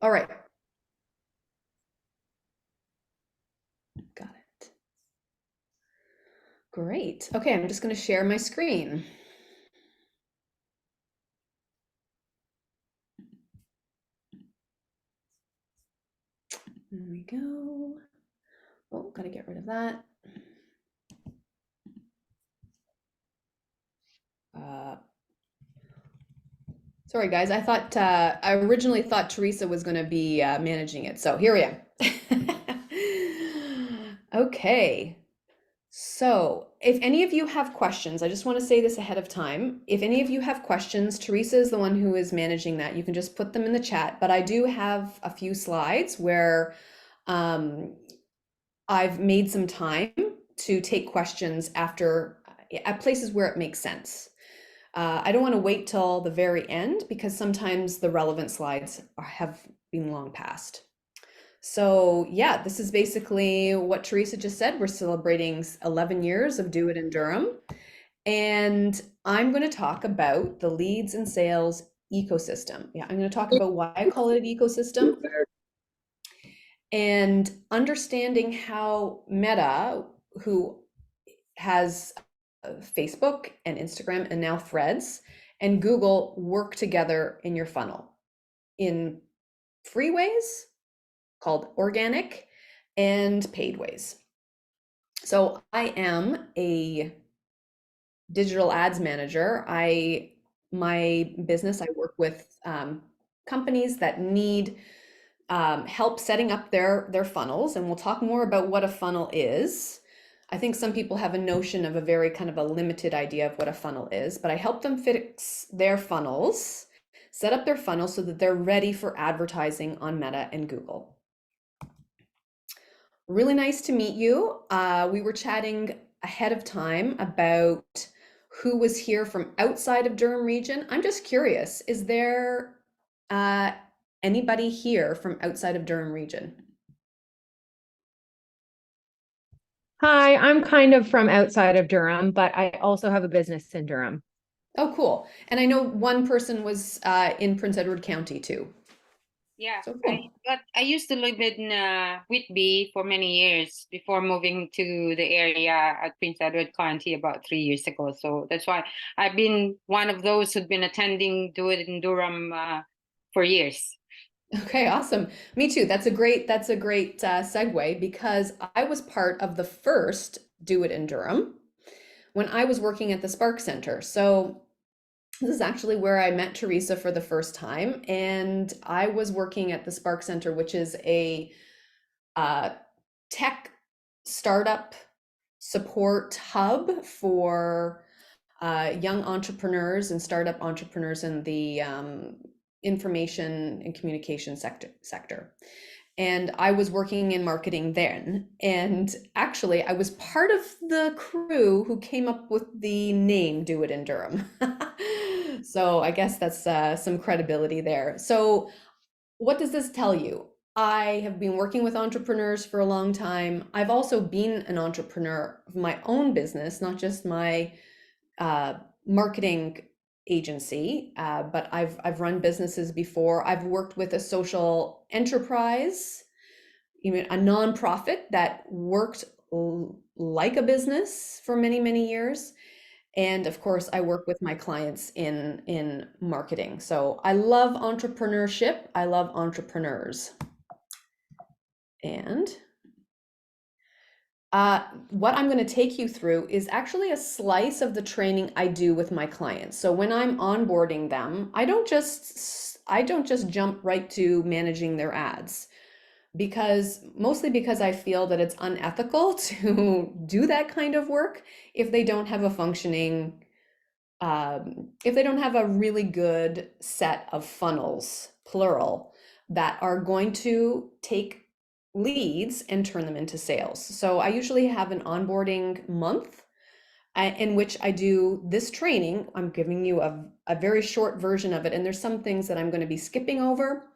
All right, got it. Great. Okay, I'm just going to share my screen. There we go. Oh, got to get rid of that. Uh, Sorry, guys. I originally thought Teresa was going to be managing it. So here we are. Okay. So if any of you have questions, I just want to say this ahead of time. If any of you have questions, Teresa is the one who is managing that. You can just put them in the chat. But I do have a few slides where um, I've made some time to take questions after at places where it makes sense. I don't want to wait till the very end because sometimes the relevant slides have been long past. So yeah, this is basically what Teresa just said. We're celebrating 11 years of Do It in Durham. And I'm going to talk about the leads and sales ecosystem. Yeah, I'm going to talk about why I call it an ecosystem and understanding how Meta, who has Facebook and Instagram and now Threads and Google work together in your funnel in free ways called organic and paid ways. So I am a digital ads manager. My business, I work with companies that need help setting up their funnels, and we'll talk more about what a funnel is. I think some people have a notion of a very kind of a limited idea of what a funnel is, but I help them fix their funnels, set up their funnels so that they're ready for advertising on Meta and Google. Really nice to meet you. We were chatting ahead of time about who was here from outside of Durham region. I'm just curious, is there uh, anybody here from outside of Durham region? Hi, I'm kind of from outside of Durham, but I also have a business in Durham. Oh, cool. And I know one person was in Prince Edward County too. Yeah, So I cool. but I used to live in Whitby for many years before moving to the area at Prince Edward County about 3 years ago. So that's why I've been one of those who've been attending Do It in Durham for years. Okay, awesome. Me too. That's a great segue because I was part of the first Do It in Durham when I was working at the Spark Center. So this is actually where I met Teresa for the first time, and I was working at the Spark Center, which is a uh, tech startup support hub for young entrepreneurs and startup entrepreneurs in the information and communication sector. And I was working in marketing then. And actually, I was part of the crew who came up with the name Do It in Durham. So I guess that's some credibility there. So, what does this tell you? I have been working with entrepreneurs for a long time. I've also been an entrepreneur of my own business, not just my uh, marketing agency, but I've run businesses before. I've worked with a social enterprise, even a nonprofit that worked like a business for many, many years. And of course, I work with my clients in marketing. So I love entrepreneurship. I love entrepreneurs. And what I'm going to take you through is actually a slice of the training I do with my clients. So when I'm onboarding them, I don't just jump right to managing their ads because mostly because I feel that it's unethical to do that kind of work if they don't have a functioning if they don't have a really good set of funnels, plural, that are going to take leads and turn them into sales. So I usually have an onboarding month in which I do this training. I'm giving you a very short version of it, and there's some things that I'm going to be skipping over.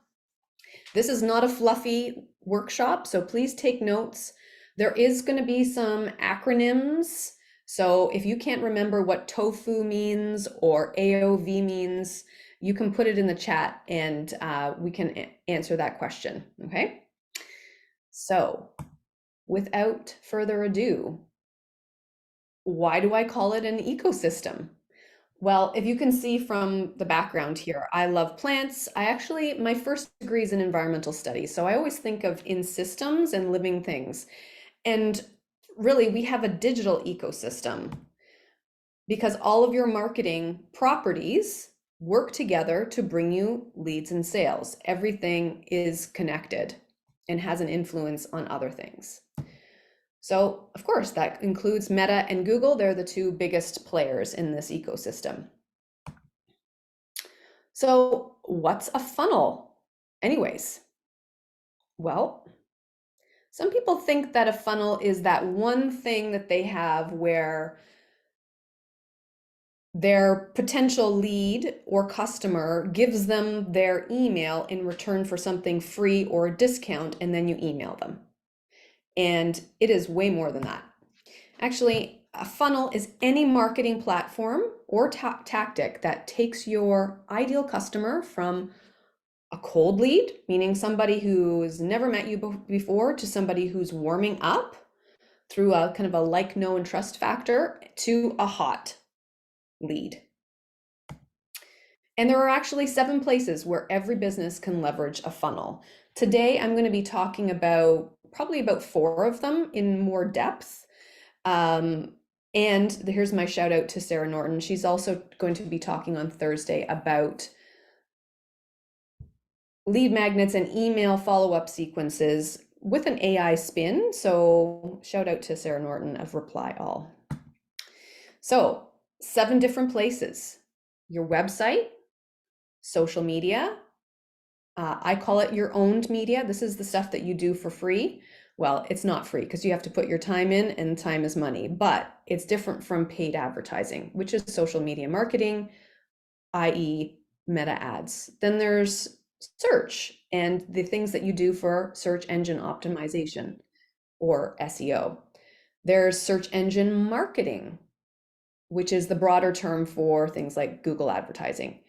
This is not a fluffy workshop, so please take notes. There is going to be some acronyms. So if you can't remember what tofu means or AOV means, you can put it in the chat and we can answer that question, okay? So without further ado, why do I call it an ecosystem? Well, if you can see from the background here, I love plants. My first degree is in environmental studies. So I always think of in systems and living things. And really, we have a digital ecosystem because all of your marketing properties work together to bring you leads and sales. Everything is connected and has an influence on other things. So, of course, that includes Meta and Google. They're the two biggest players in this ecosystem. So, what's a funnel? Anyways, well, some people think that a funnel is that one thing that they have where their potential lead or customer gives them their email in return for something free or a discount, and then you email them. And it is way more than that. Actually, a funnel is any marketing platform or tactic that takes your ideal customer from a cold lead, meaning somebody who's never met you before, to somebody who's warming up through a kind of a like, know, and trust factor, to a hot lead. And there are actually 7 places where every business can leverage a funnel. Today, I'm going to be talking about probably about 4 of them in more depth. And here's my shout out to Sarah Norton. She's also going to be talking on Thursday about lead magnets and email follow-up sequences with an AI spin. So shout out to Sarah Norton of Reply All. So 7 different places: your website, social media. I call it your owned media. This is the stuff that you do for free. Well, it's not free because you have to put your time in, and time is money, but it's different from paid advertising, which is social media marketing, i.e. meta ads. Then there's search and the things that you do for search engine optimization or SEO. There's search engine marketing, which is the broader term for things like Google advertising.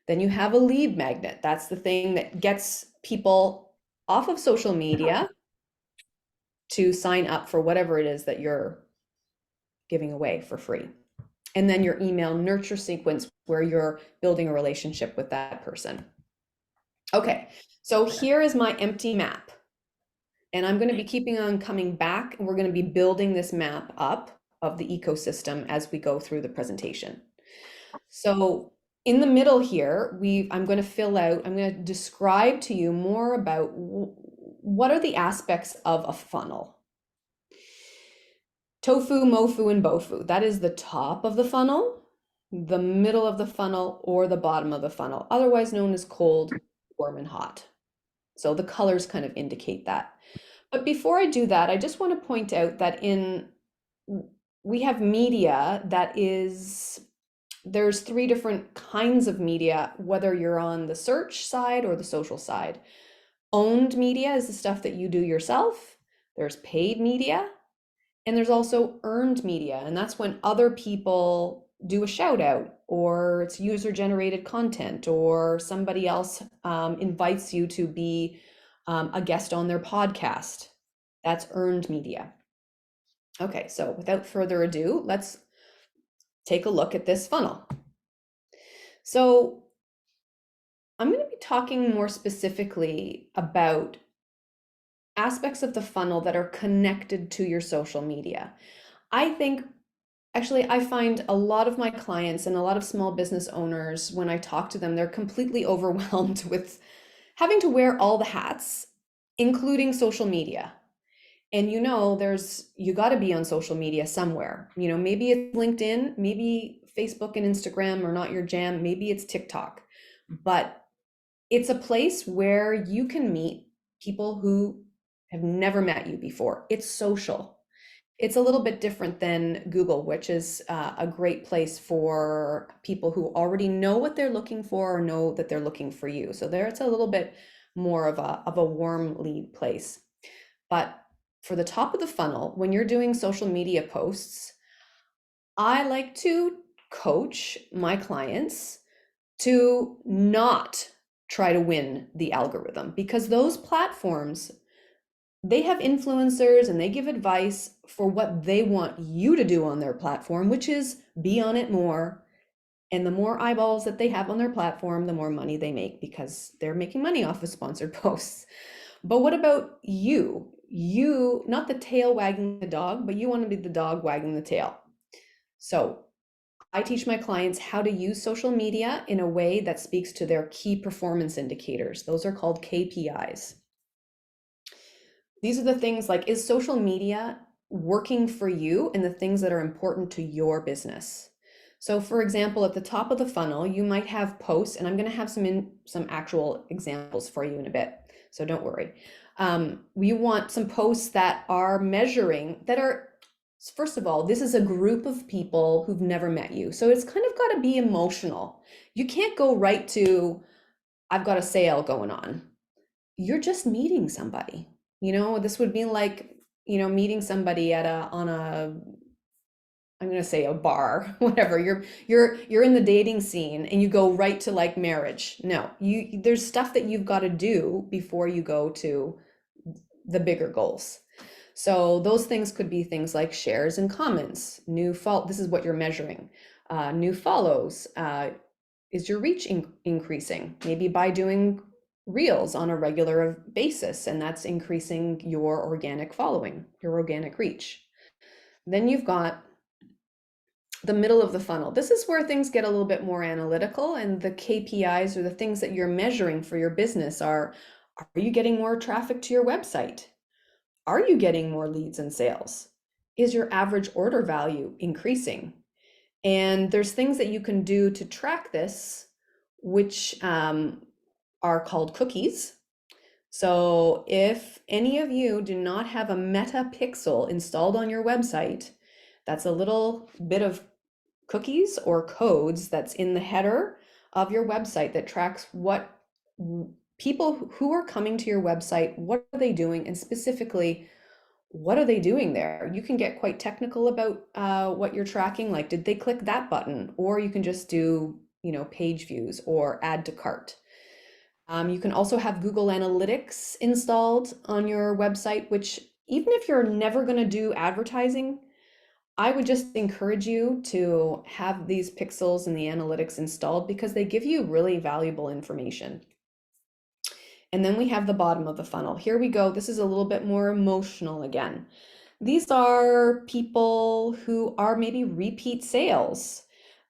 Then you have a lead magnet. That's the thing that gets people off of social media to sign up for whatever it is that you're giving away for free. And then your email nurture sequence, where you're building a relationship with that person. Okay, so here is my empty map. And I'm going to be keeping on coming back, and we're going to be building this map up of the ecosystem as we go through the presentation. So in the middle here, I'm going to describe to you more about what are the aspects of a funnel. Tofu, mofu, and bofu. That is the top of the funnel, the middle of the funnel, or the bottom of the funnel, otherwise known as cold, warm, and hot. So the colors kind of indicate that. But before I do that, I just want to point out that we have media that there's 3 different kinds of media, whether you're on the search side or the social side. Owned media is the stuff that you do yourself. There's paid media, and there's also earned media. And that's when other people do a shout out, or it's user generated content, or somebody else invites you to be a guest on their podcast. That's earned media. Okay, so without further ado, let's take a look at this funnel. So I'm going to be talking more specifically about aspects of the funnel that are connected to your social media. I find a lot of my clients and a lot of small business owners, when I talk to them, they're completely overwhelmed with having to wear all the hats, including social media. And you got to be on social media somewhere. Maybe it's LinkedIn, maybe Facebook and Instagram are not your jam, maybe it's TikTok. But it's a place where you can meet people who have never met you before. It's social. It's a little bit different than Google, which is a great place for people who already know what they're looking for or know that they're looking for you. So there, it's a little bit more of a warm lead place. But for the top of the funnel, when you're doing social media posts, I like to coach my clients to not try to win the algorithm, because those platforms, they have influencers and they give advice for what they want you to do on their platform, which is be on it more. And the more eyeballs that they have on their platform, the more money they make, because they're making money off of sponsored posts. But what about you? You, not the tail wagging the dog, but you want to be the dog wagging the tail. So I teach my clients how to use social media in a way that speaks to their key performance indicators. Those are called KPIs. These are the things like, is social media working for you and the things that are important to your business? So for example, at the top of the funnel, you might have posts, and I'm going to have some actual examples for you in a bit, so don't worry. We want some posts that are measuring, that are, first of all, this is a group of people who've never met you. So it's kind of got to be emotional. You can't go right to, I've got a sale going on. You're just meeting somebody. This would be like, meeting somebody at I'm going to say a bar, whatever. You're in the dating scene and you go right to like marriage. No, there's stuff that you've got to do before you go to the bigger goals. So those things could be things like shares and comments, this is what you're measuring. New follows, is your reach increasing? Maybe by doing reels on a regular basis, and that's increasing your organic following, your organic reach. Then you've got the middle of the funnel. This is where things get a little bit more analytical, and the KPIs, or the things that you're measuring for your business, are you getting more traffic to your website? Are you getting more leads and sales? Is your average order value increasing? And there's things that you can do to track this, which are called cookies. So if any of you do not have a Meta Pixel installed on your website, that's a little bit of cookies or codes that's in the header of your website that tracks what people who are coming to your website, what are they doing, and specifically, what are they doing there? You can get quite technical about what you're tracking, like did they click that button, or you can just do, page views or add to cart. You can also have Google Analytics installed on your website, which, even if you're never going to do advertising, I would just encourage you to have these pixels and the analytics installed, because they give you really valuable information. And then we have the bottom of the funnel. Here we go. This is a little bit more emotional again. These are people who are maybe repeat sales.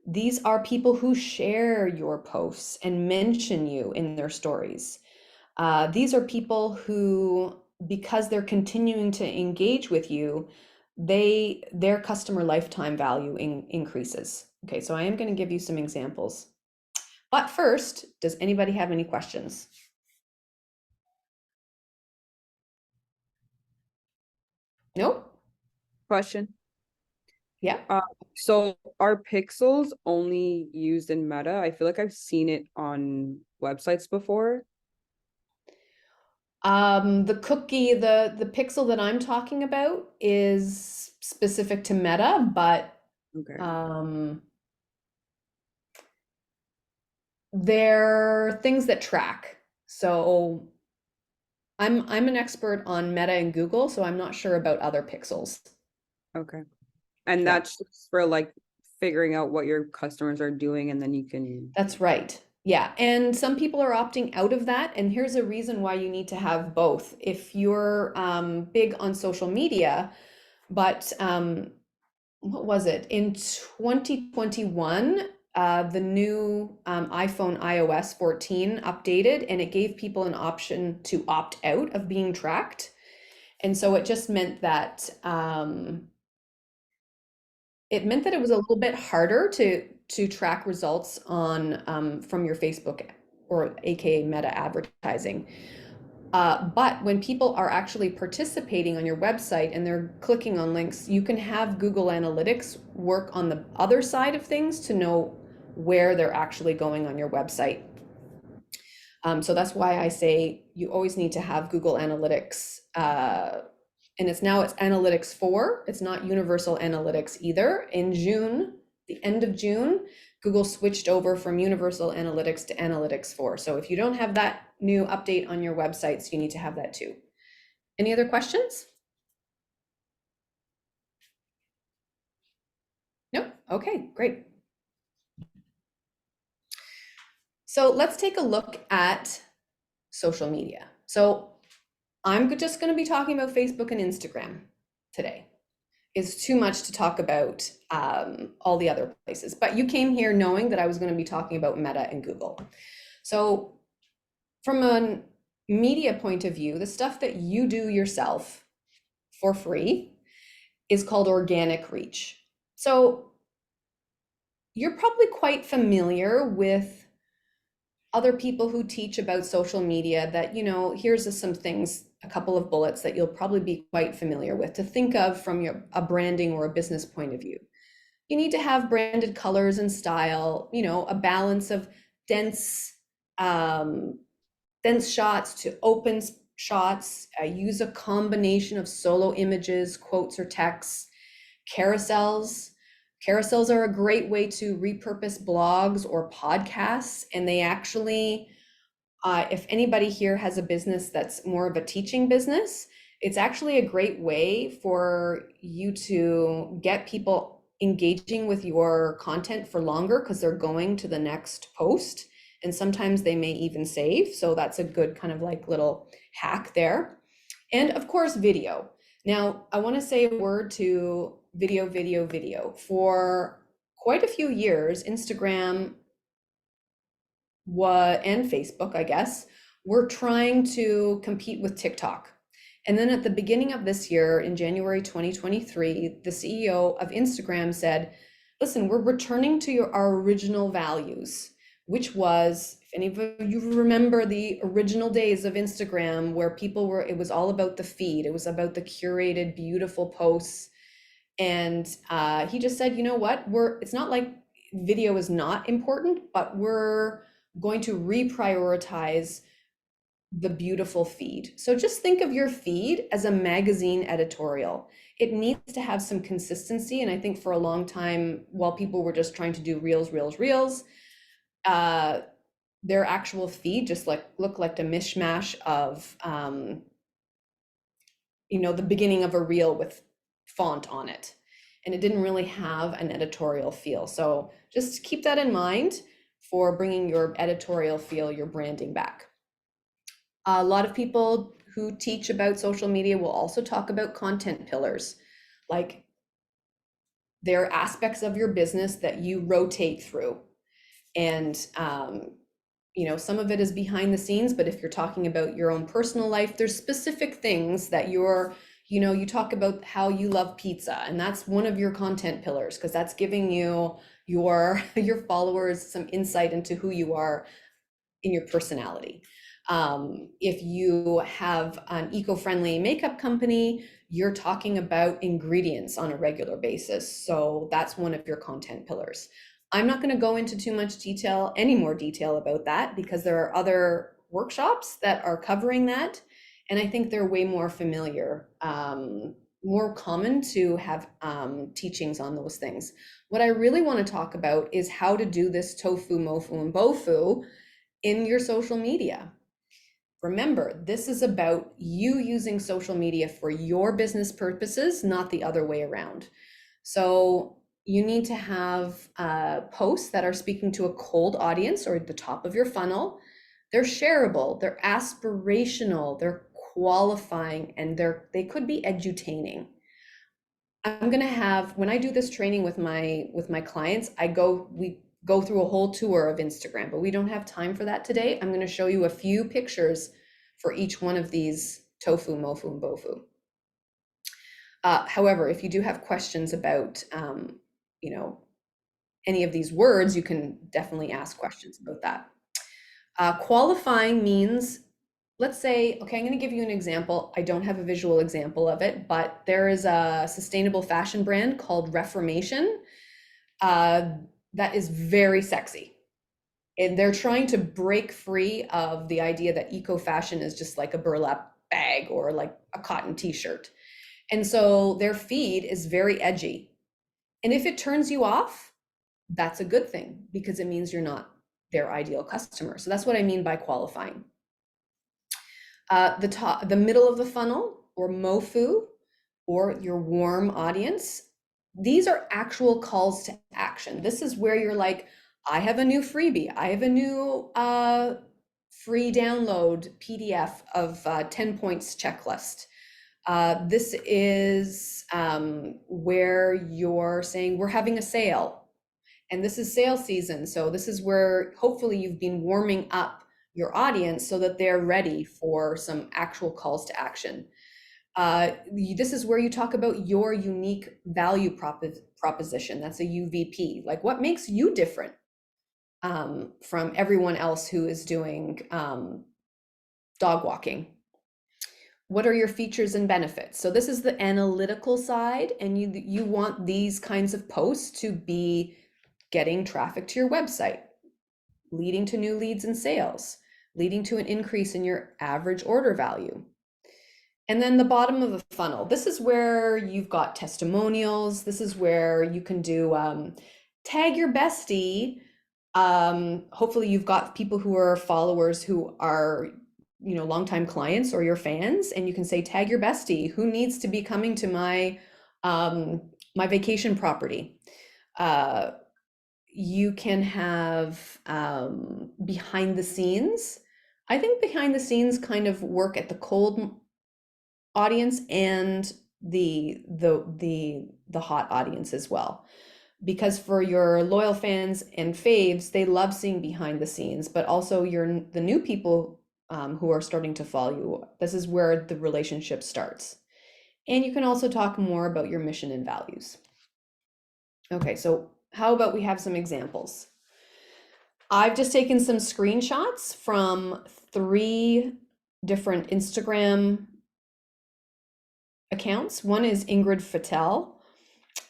These are people who share your posts and mention you in their stories. These are people who, because they're continuing to engage with you, their customer lifetime value increases. Okay, so I am going to give you some examples. But first, does anybody have any questions? Nope. Question. Yeah. So are pixels only used in Meta? I feel like I've seen it on websites before. The cookie, the pixel that I'm talking about is specific to Meta, but Okay. they're things that track. So I'm an expert on Meta and Google, so I'm not sure about other pixels. Okay. And Yeah. that's just for like figuring out what your customers are doing, and then you can. That's right. Yeah. And some people are opting out of that. And here's a reason why you need to have both. If you're big on social media, but what was it? In 2021, the new iPhone iOS 14 updated, and it gave people an option to opt out of being tracked. And so it just meant that it was a little bit harder to track results on from your Facebook, or AKA Meta advertising. But when people are actually participating on your website and they're clicking on links, you can have Google Analytics work on the other side of things to know where they're actually going on your website. So that's why I say you always need to have Google Analytics. And it's Analytics 4. It's not Universal Analytics either. In June, the end of June, Google switched over from Universal Analytics to Analytics 4. So if you don't have that new update on your websites, you need to have that too. Any other questions? No? Okay, great. So let's take a look at social media. So I'm just going to be talking about Facebook and Instagram today. It's too much to talk about all the other places, but you came here knowing that I was going to be talking about Meta and Google. So from a media point of view, the stuff that you do yourself for free is called organic reach. So you're probably quite familiar with other people who teach about social media that, here's some things, a couple of bullets that you'll probably be quite familiar with to think of from a branding or a business point of view. You need to have branded colors and style, a balance of dense shots to open shots, use a combination of solo images, quotes, or texts, carousels. Carousels are a great way to repurpose blogs or podcasts, and they actually, if anybody here has a business that's more of a teaching business, it's actually a great way for you to get people engaging with your content for longer because they're going to the next post, and sometimes they may even save. So that's a good kind of like little hack there. And of course, video. Now, I want to say a word to video. For quite a few years, Instagram and Facebook, I guess, were trying to compete with TikTok. And then at the beginning of this year, in January 2023, the CEO of Instagram said, listen, we're returning to our original values, which was, if any of you remember the original days of Instagram where it was all about the feed. It was about the curated, beautiful posts. And he just said, you know what, it's not like video is not important, but we're going to reprioritize the beautiful feed. So just think of your feed as a magazine editorial. It needs to have some consistency. And I think for a long time, while people were just trying to do reels, their actual feed just looked like a mishmash of, the beginning of a reel with font on it. And it didn't really have an editorial feel. So just keep that in mind for bringing your editorial feel, your branding back. A lot of people who teach about social media will also talk about content pillars, like there are aspects of your business that you rotate through. And, some of it is behind the scenes, but if you're talking about your own personal life, there's specific things that you talk about how you love pizza, and that's one of your content pillars because that's giving you your followers some insight into who you are in your personality. If you have an eco-friendly makeup company, you're talking about ingredients on a regular basis. So that's one of your content pillars. I'm not going to go into too much detail, any more detail about that, because there are other workshops that are covering that. And I think they're way more familiar, more common to have teachings on those things. What I really want to talk about is how to do this tofu, mofu, and bofu in your social media. Remember, this is about you using social media for your business purposes, not the other way around. So you need to have posts that are speaking to a cold audience or at the top of your funnel. They're shareable, they're aspirational, they're qualifying, and they could be edutaining. I'm gonna have, when I do this training with my clients, we go through a whole tour of Instagram, but we don't have time for that today. I'm gonna show you a few pictures for each one of these tofu, mofu, and bofu. However, if you do have questions about, any of these words, you can definitely ask questions about that. Qualifying means, let's say, okay, I'm going to give you an example. I don't have a visual example of it, but there is a sustainable fashion brand called Reformation that is very sexy. And they're trying to break free of the idea that eco fashion is just like a burlap bag or like a cotton t-shirt. And so their feed is very edgy. And if it turns you off, that's a good thing because it means you're not their ideal customer. So that's what I mean by qualifying. The middle of the funnel, or MOFU, or your warm audience, these are actual calls to action. This is where you're like, I have a new freebie. I have a new free download PDF of 10 points checklist. This is where you're saying we're having a sale, and this is sale season. So this is where hopefully you've been warming up your audience so that they're ready for some actual calls to action. This is where you talk about your unique value proposition. That's a UVP. Like, what makes you different from everyone else who is doing dog walking? What are your features and benefits? So this is the analytical side, and you want these kinds of posts to be getting traffic to your website, leading to new leads and sales, leading to an increase in your average order value. And then the bottom of the funnel, this is where you've got testimonials. This is where you can do tag your bestie. Hopefully you've got people who are followers who are, you know, longtime clients or your fans, and you can say, tag your bestie, who needs to be coming to my my vacation property. You can have behind the scenes. I think behind the scenes kind of work at the cold audience and the hot audience as well, because for your loyal fans and faves, they love seeing behind the scenes, but also the new people who are starting to follow you. This is where the relationship starts. And you can also talk more about your mission and values. Okay, so how about we have some examples? I've just taken some screenshots from 3 different Instagram accounts. One is Ingrid Fattel.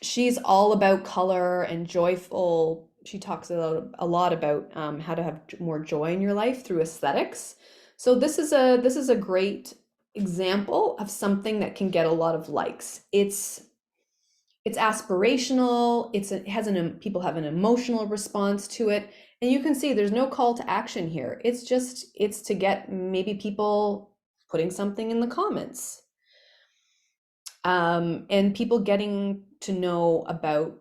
She's all about color and joyful. She talks a lot about how to have more joy in your life through aesthetics. So this is a great example of something that can get a lot of likes. It's aspirational. People have an emotional response to it, and you can see there's no call to action here. It's to get maybe people putting something in the comments, and people getting to know about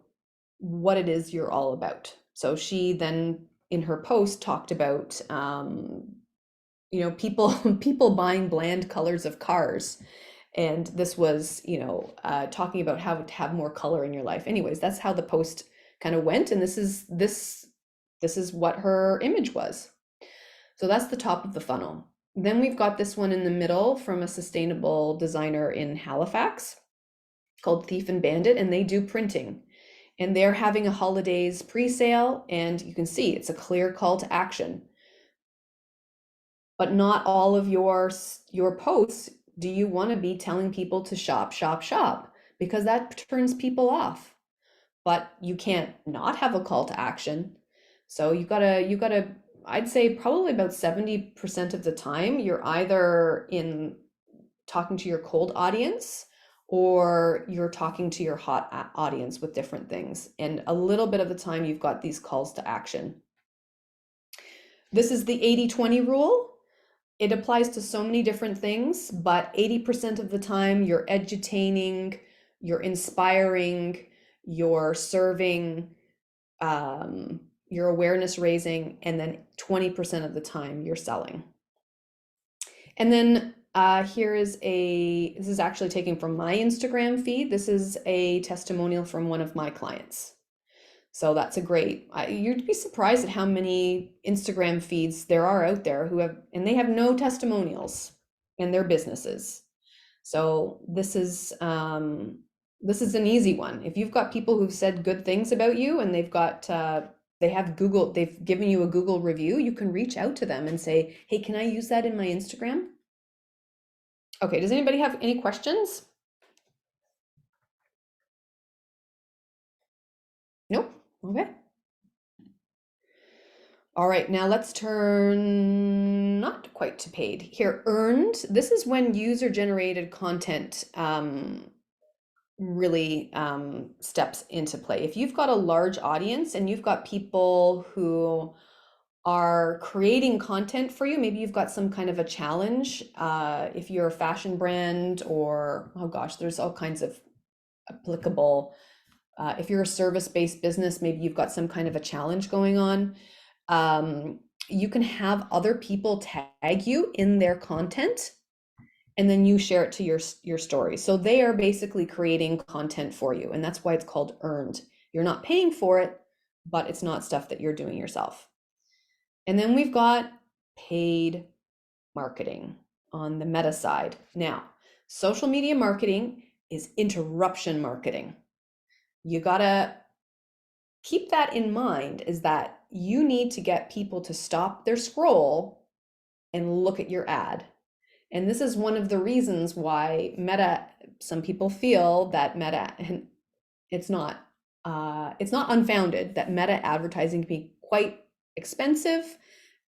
what it is you're all about. So she then in her post talked about you know, people buying bland colors of cars. And this was, you know, talking about how to have more color in your life. Anyways, that's how the post kind of went. And this is what her image was. So that's the top of the funnel. Then we've got this one in the middle from a sustainable designer in Halifax called Thief and Bandit, and they do printing. And they're having a holidays pre-sale, and you can see it's a clear call to action. But not all of your posts do you want to be telling people to shop, shop, shop, because that turns people off. But you can't not have a call to action. So you gotta, I'd say probably about 70% of the time, you're either in talking to your cold audience or you're talking to your hot audience with different things. And a little bit of the time you've got these calls to action. This is the 80-20 rule. It applies to so many different things, but 80% of the time you're edutaining, you're inspiring, you're serving, you're awareness raising, and then 20% of the time you're selling. And then this is actually taken from my Instagram feed. This is a testimonial from one of my clients. So that's you'd be surprised at how many Instagram feeds there are out there and they have no testimonials in their businesses. So this is an easy one. If you've got people who've said good things about you and they've given you a Google review, you can reach out to them and say, hey, can I use that in my Instagram? Okay, does anybody have any questions? Nope. Okay. All right, now let's turn not quite to paid. Here, earned. This is when user-generated content really steps into play. If you've got a large audience and you've got people who are creating content for you, maybe you've got some kind of a challenge. If you're a fashion brand, or oh gosh, there's all kinds of applicable. If you're a service-based business, maybe you've got some kind of a challenge going on. You can have other people tag you in their content, and then you share it to your story. So they are basically creating content for you, and that's why it's called earned. You're not paying for it, but it's not stuff that you're doing yourself. And then we've got paid marketing on the meta side. Now, social media marketing is interruption marketing. You gotta keep that in mind, is that you need to get people to stop their scroll and look at your ad. And this is one of the reasons why Meta, some people feel that Meta, and it's not unfounded, that Meta advertising can be quite expensive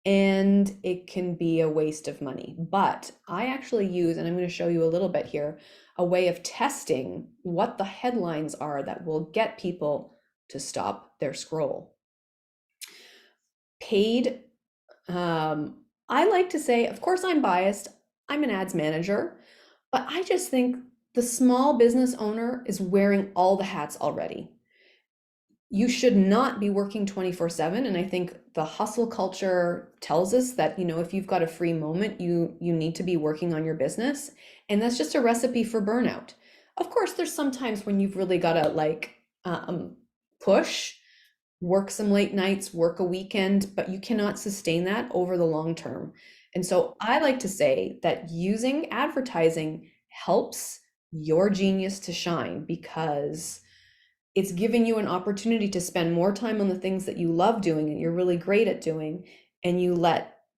and it can be a waste of money. But I actually use, and I'm going to show you a little bit here, a way of testing what the headlines are that will get people to stop their scroll. Paid, I like to say, of course I'm biased, I'm an ads manager, but I just think the small business owner is wearing all the hats already. You should not be working 24/7. And I think the hustle culture tells us that, if you've got a free moment, you need to be working on your business. And that's just a recipe for burnout. Of course, there's some times when you've really got to push, work some late nights, work a weekend, but you cannot sustain that over the long term. And so I like to say that using advertising helps your genius to shine, because it's giving you an opportunity to spend more time on the things that you love doing and you're really great at doing. And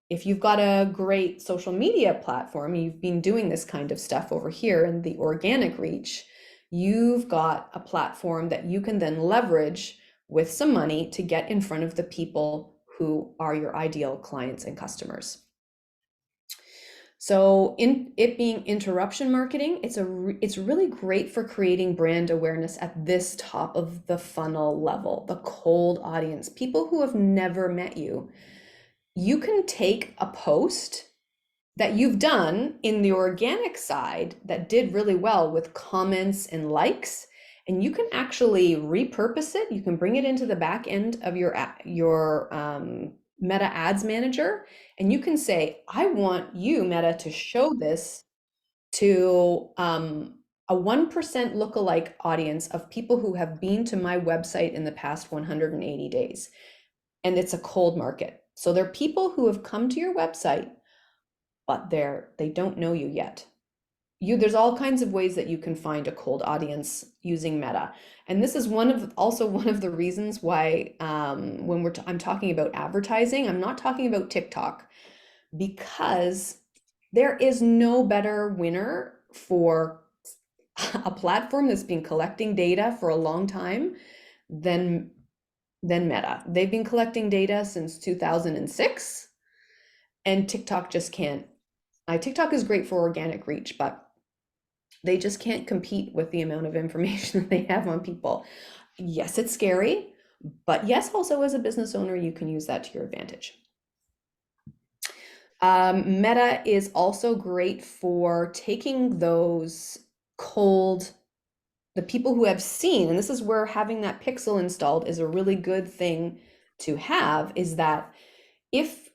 if you've got a great social media platform, you've been doing this kind of stuff over here in the organic reach, you've got a platform that you can then leverage with some money to get in front of the people who are your ideal clients and customers. So in it being interruption marketing, it's really great for creating brand awareness at this top of the funnel level, the cold audience, people who have never met you. You can take a post that you've done in the organic side that did really well with comments and likes, and you can actually repurpose it. You can bring it into the back end of your Meta Ads Manager, and you can say, I want you, Meta, to show this to a 1% lookalike audience of people who have been to my website in the past 180 days. And it's a cold market. So they're people who have come to your website, but they don't know you yet. There's all kinds of ways that you can find a cold audience using Meta. And this is also one of the reasons why when I'm talking about advertising, I'm not talking about TikTok, because there is no better winner for a platform that's been collecting data for a long time than Meta. They've been collecting data since 2006, and TikTok just can't. TikTok is great for organic reach, but they just can't compete with the amount of information that they have on people. Yes, it's scary, but yes, also as a business owner, you can use that to your advantage. Meta is also great for taking those the people who have seen, and this is where having that pixel installed is a really good thing to have, is that if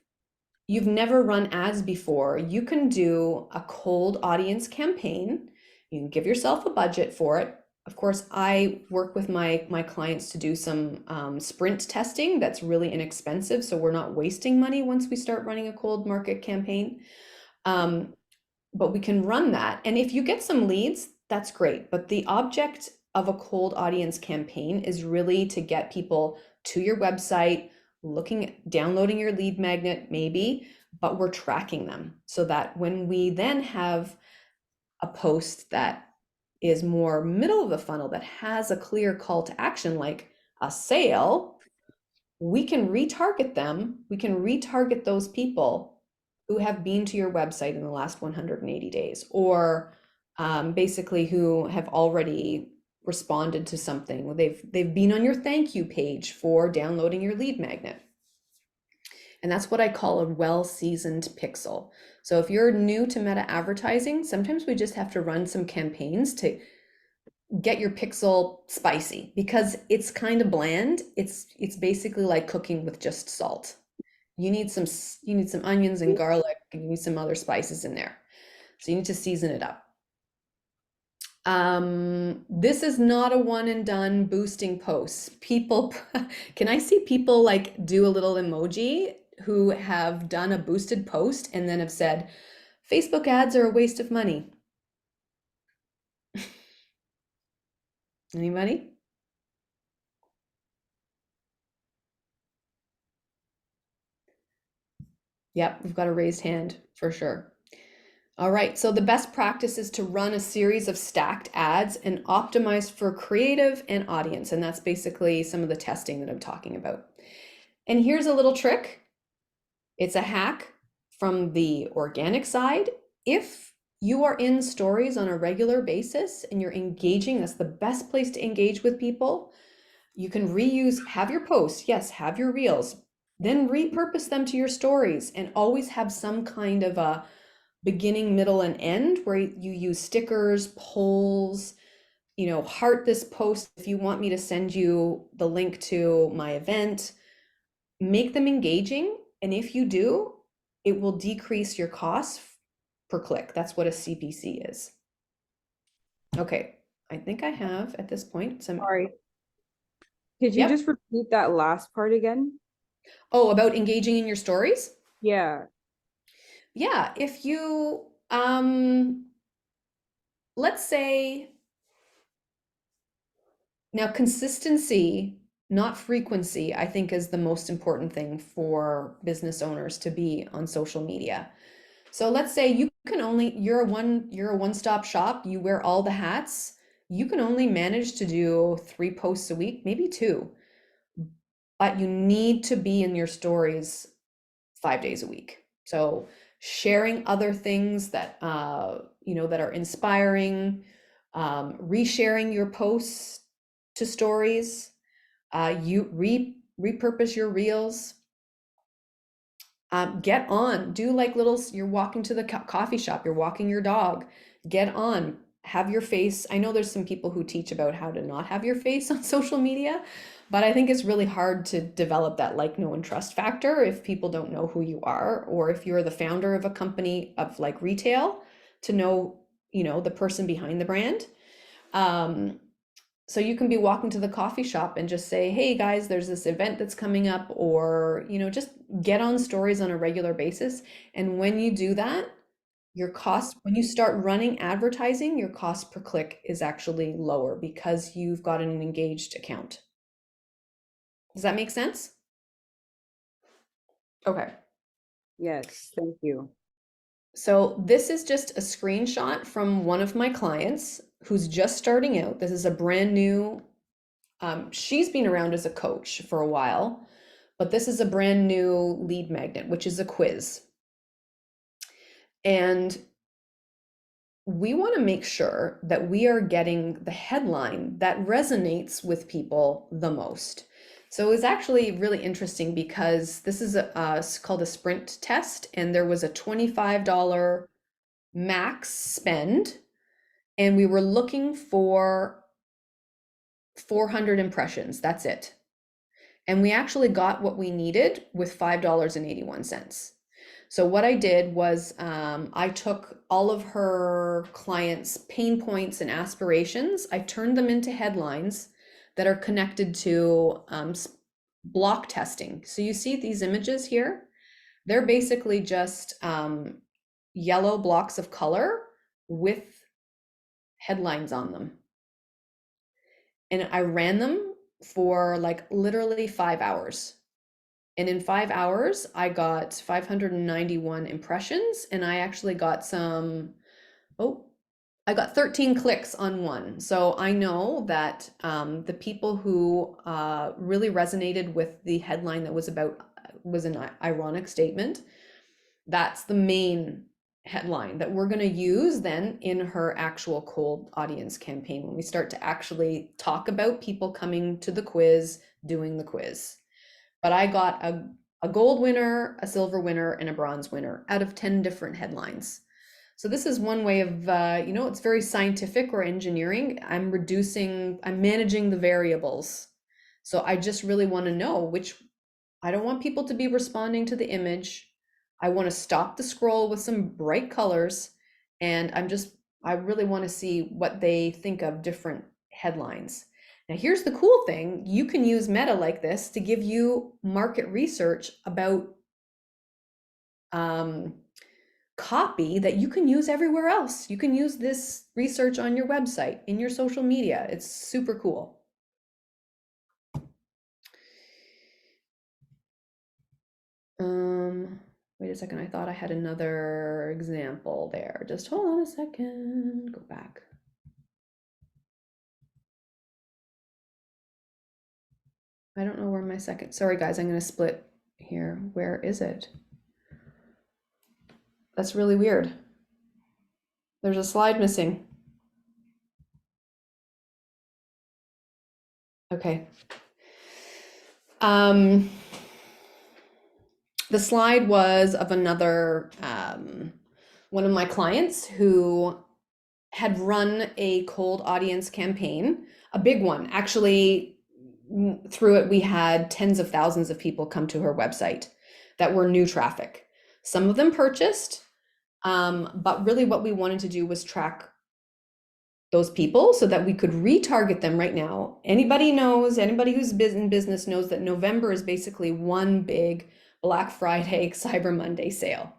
you've never run ads before, you can do a cold audience campaign. You can give yourself a budget for it. Of course, I work with my clients to do some sprint testing that's really inexpensive, so we're not wasting money once we start running a cold market campaign. But we can run that. And if you get some leads, that's great. But the object of a cold audience campaign is really to get people to your website, downloading your lead magnet maybe, but we're tracking them so that when we then have a post that is more middle of the funnel, that has a clear call to action, like a sale, we can retarget them. We can retarget those people who have been to your website in the last 180 days, or basically who have already responded to something. They've been on your thank you page for downloading your lead magnet. And that's what I call a well-seasoned pixel. So if you're new to meta advertising, sometimes we just have to run some campaigns to get your pixel spicy, because it's kind of bland. It's basically like cooking with just salt. You need some onions and garlic, and you need some other spices in there. So you need to season it up. This is not a one and done boosting posts. People, can I see people like do a little emoji who have done a boosted post and then have said, Facebook ads are a waste of money? Anybody? Yep, we've got a raised hand for sure. All right, so the best practice is to run a series of stacked ads and optimize for creative and audience. And that's basically some of the testing that I'm talking about. And here's a little trick. It's a hack from the organic side. If you are in stories on a regular basis and you're engaging, that's the best place to engage with people. You can reuse, have your posts, yes, have your reels, then repurpose them to your stories, and always have some kind of a beginning, middle, and end where you use stickers, polls, heart this post if you want me to send you the link to my event. Make them engaging, and if you do, it will decrease your costs per click. That's what a CPC is. Okay, I think I have at this point some. Sorry. Could you Yep. just repeat that last part again? Oh, about engaging in your stories? Yeah. Yeah, if you let's say, now consistency, not frequency, I think is the most important thing for business owners to be on social media. So let's say you're a one-stop shop, you wear all the hats, you can only manage to do 3 posts a week, maybe 2, but you need to be in your stories 5 days a week. So sharing other things that that are inspiring, resharing your posts to stories, you repurpose your reels. Get on, do like you're walking to the coffee shop, you're walking your dog, get on, have your face. I know there's some people who teach about how to not have your face on social media, but I think it's really hard to develop that like, know, and trust factor if people don't know who you are, or if you're the founder of a company of like retail, to know, the person behind the brand. So you can be walking to the coffee shop and just say, hey guys, there's this event that's coming up, or, just get on stories on a regular basis. And when you do that, your cost, when you start running advertising, your cost per click is actually lower because you've got an engaged account. Does that make sense? Okay. Yes, thank you. So this is just a screenshot from one of my clients who's just starting out. This is a brand new, she's been around as a coach for a while, but this is a brand new lead magnet, which is a quiz. And we want to make sure that we are getting the headline that resonates with people the most. So it was actually really interesting because this is called a sprint test, and there was a $25 max spend, and we were looking for 400 impressions. That's it. And we actually got what we needed with $5.81. So what I did was I took all of her clients' pain points and aspirations. I turned them into headlines that are connected to block testing. So you see these images here? They're basically just yellow blocks of color with headlines on them. And I ran them for like literally 5 hours. And in 5 hours, I got 591 impressions, and I actually got I got 13 clicks on one. So I know that the people who really resonated with the headline that was an ironic statement. That's the main headline that we're going to use then in her actual cold audience campaign when we start to actually talk about people coming to the quiz, doing the quiz. But I got a gold winner, a silver winner, and a bronze winner out of 10 different headlines. So this is one way of, it's very scientific or engineering. I'm managing the variables. So I just really want to know I don't want people to be responding to the image. I want to stop the scroll with some bright colors. And I really want to see what they think of different headlines. Now, here's the cool thing. You can use Meta like this to give you market research about copy that you can use everywhere else. You can use this research on your website, in your social media. It's super cool. Wait a second. I thought I had another example there. Just hold on a second. Go back. I don't know where my second. Sorry, guys. I'm going to split here. Where is it? That's really weird. There's a slide missing. Okay. The slide was of another one of my clients who had run a cold audience campaign, a big one. Actually, through it, we had tens of thousands of people come to her website that were new traffic. Some of them purchased, but really what we wanted to do was track those people so that we could retarget them right now. Anybody who's in business knows that November is basically one big Black Friday, Cyber Monday sale.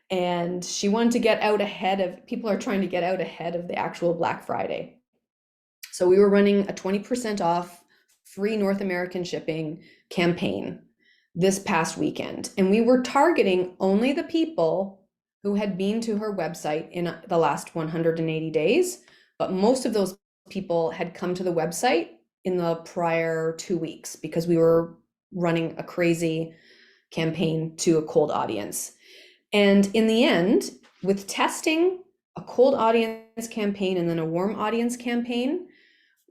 And she wanted to get out ahead people are trying to get out ahead of the actual Black Friday. So we were running a 20% off free North American shipping campaign this past weekend. And we were targeting only the people who had been to her website in the last 180 days. But most of those people had come to the website in the prior 2 weeks because we were running a crazy campaign to a cold audience. And in the end, with testing a cold audience campaign and then a warm audience campaign,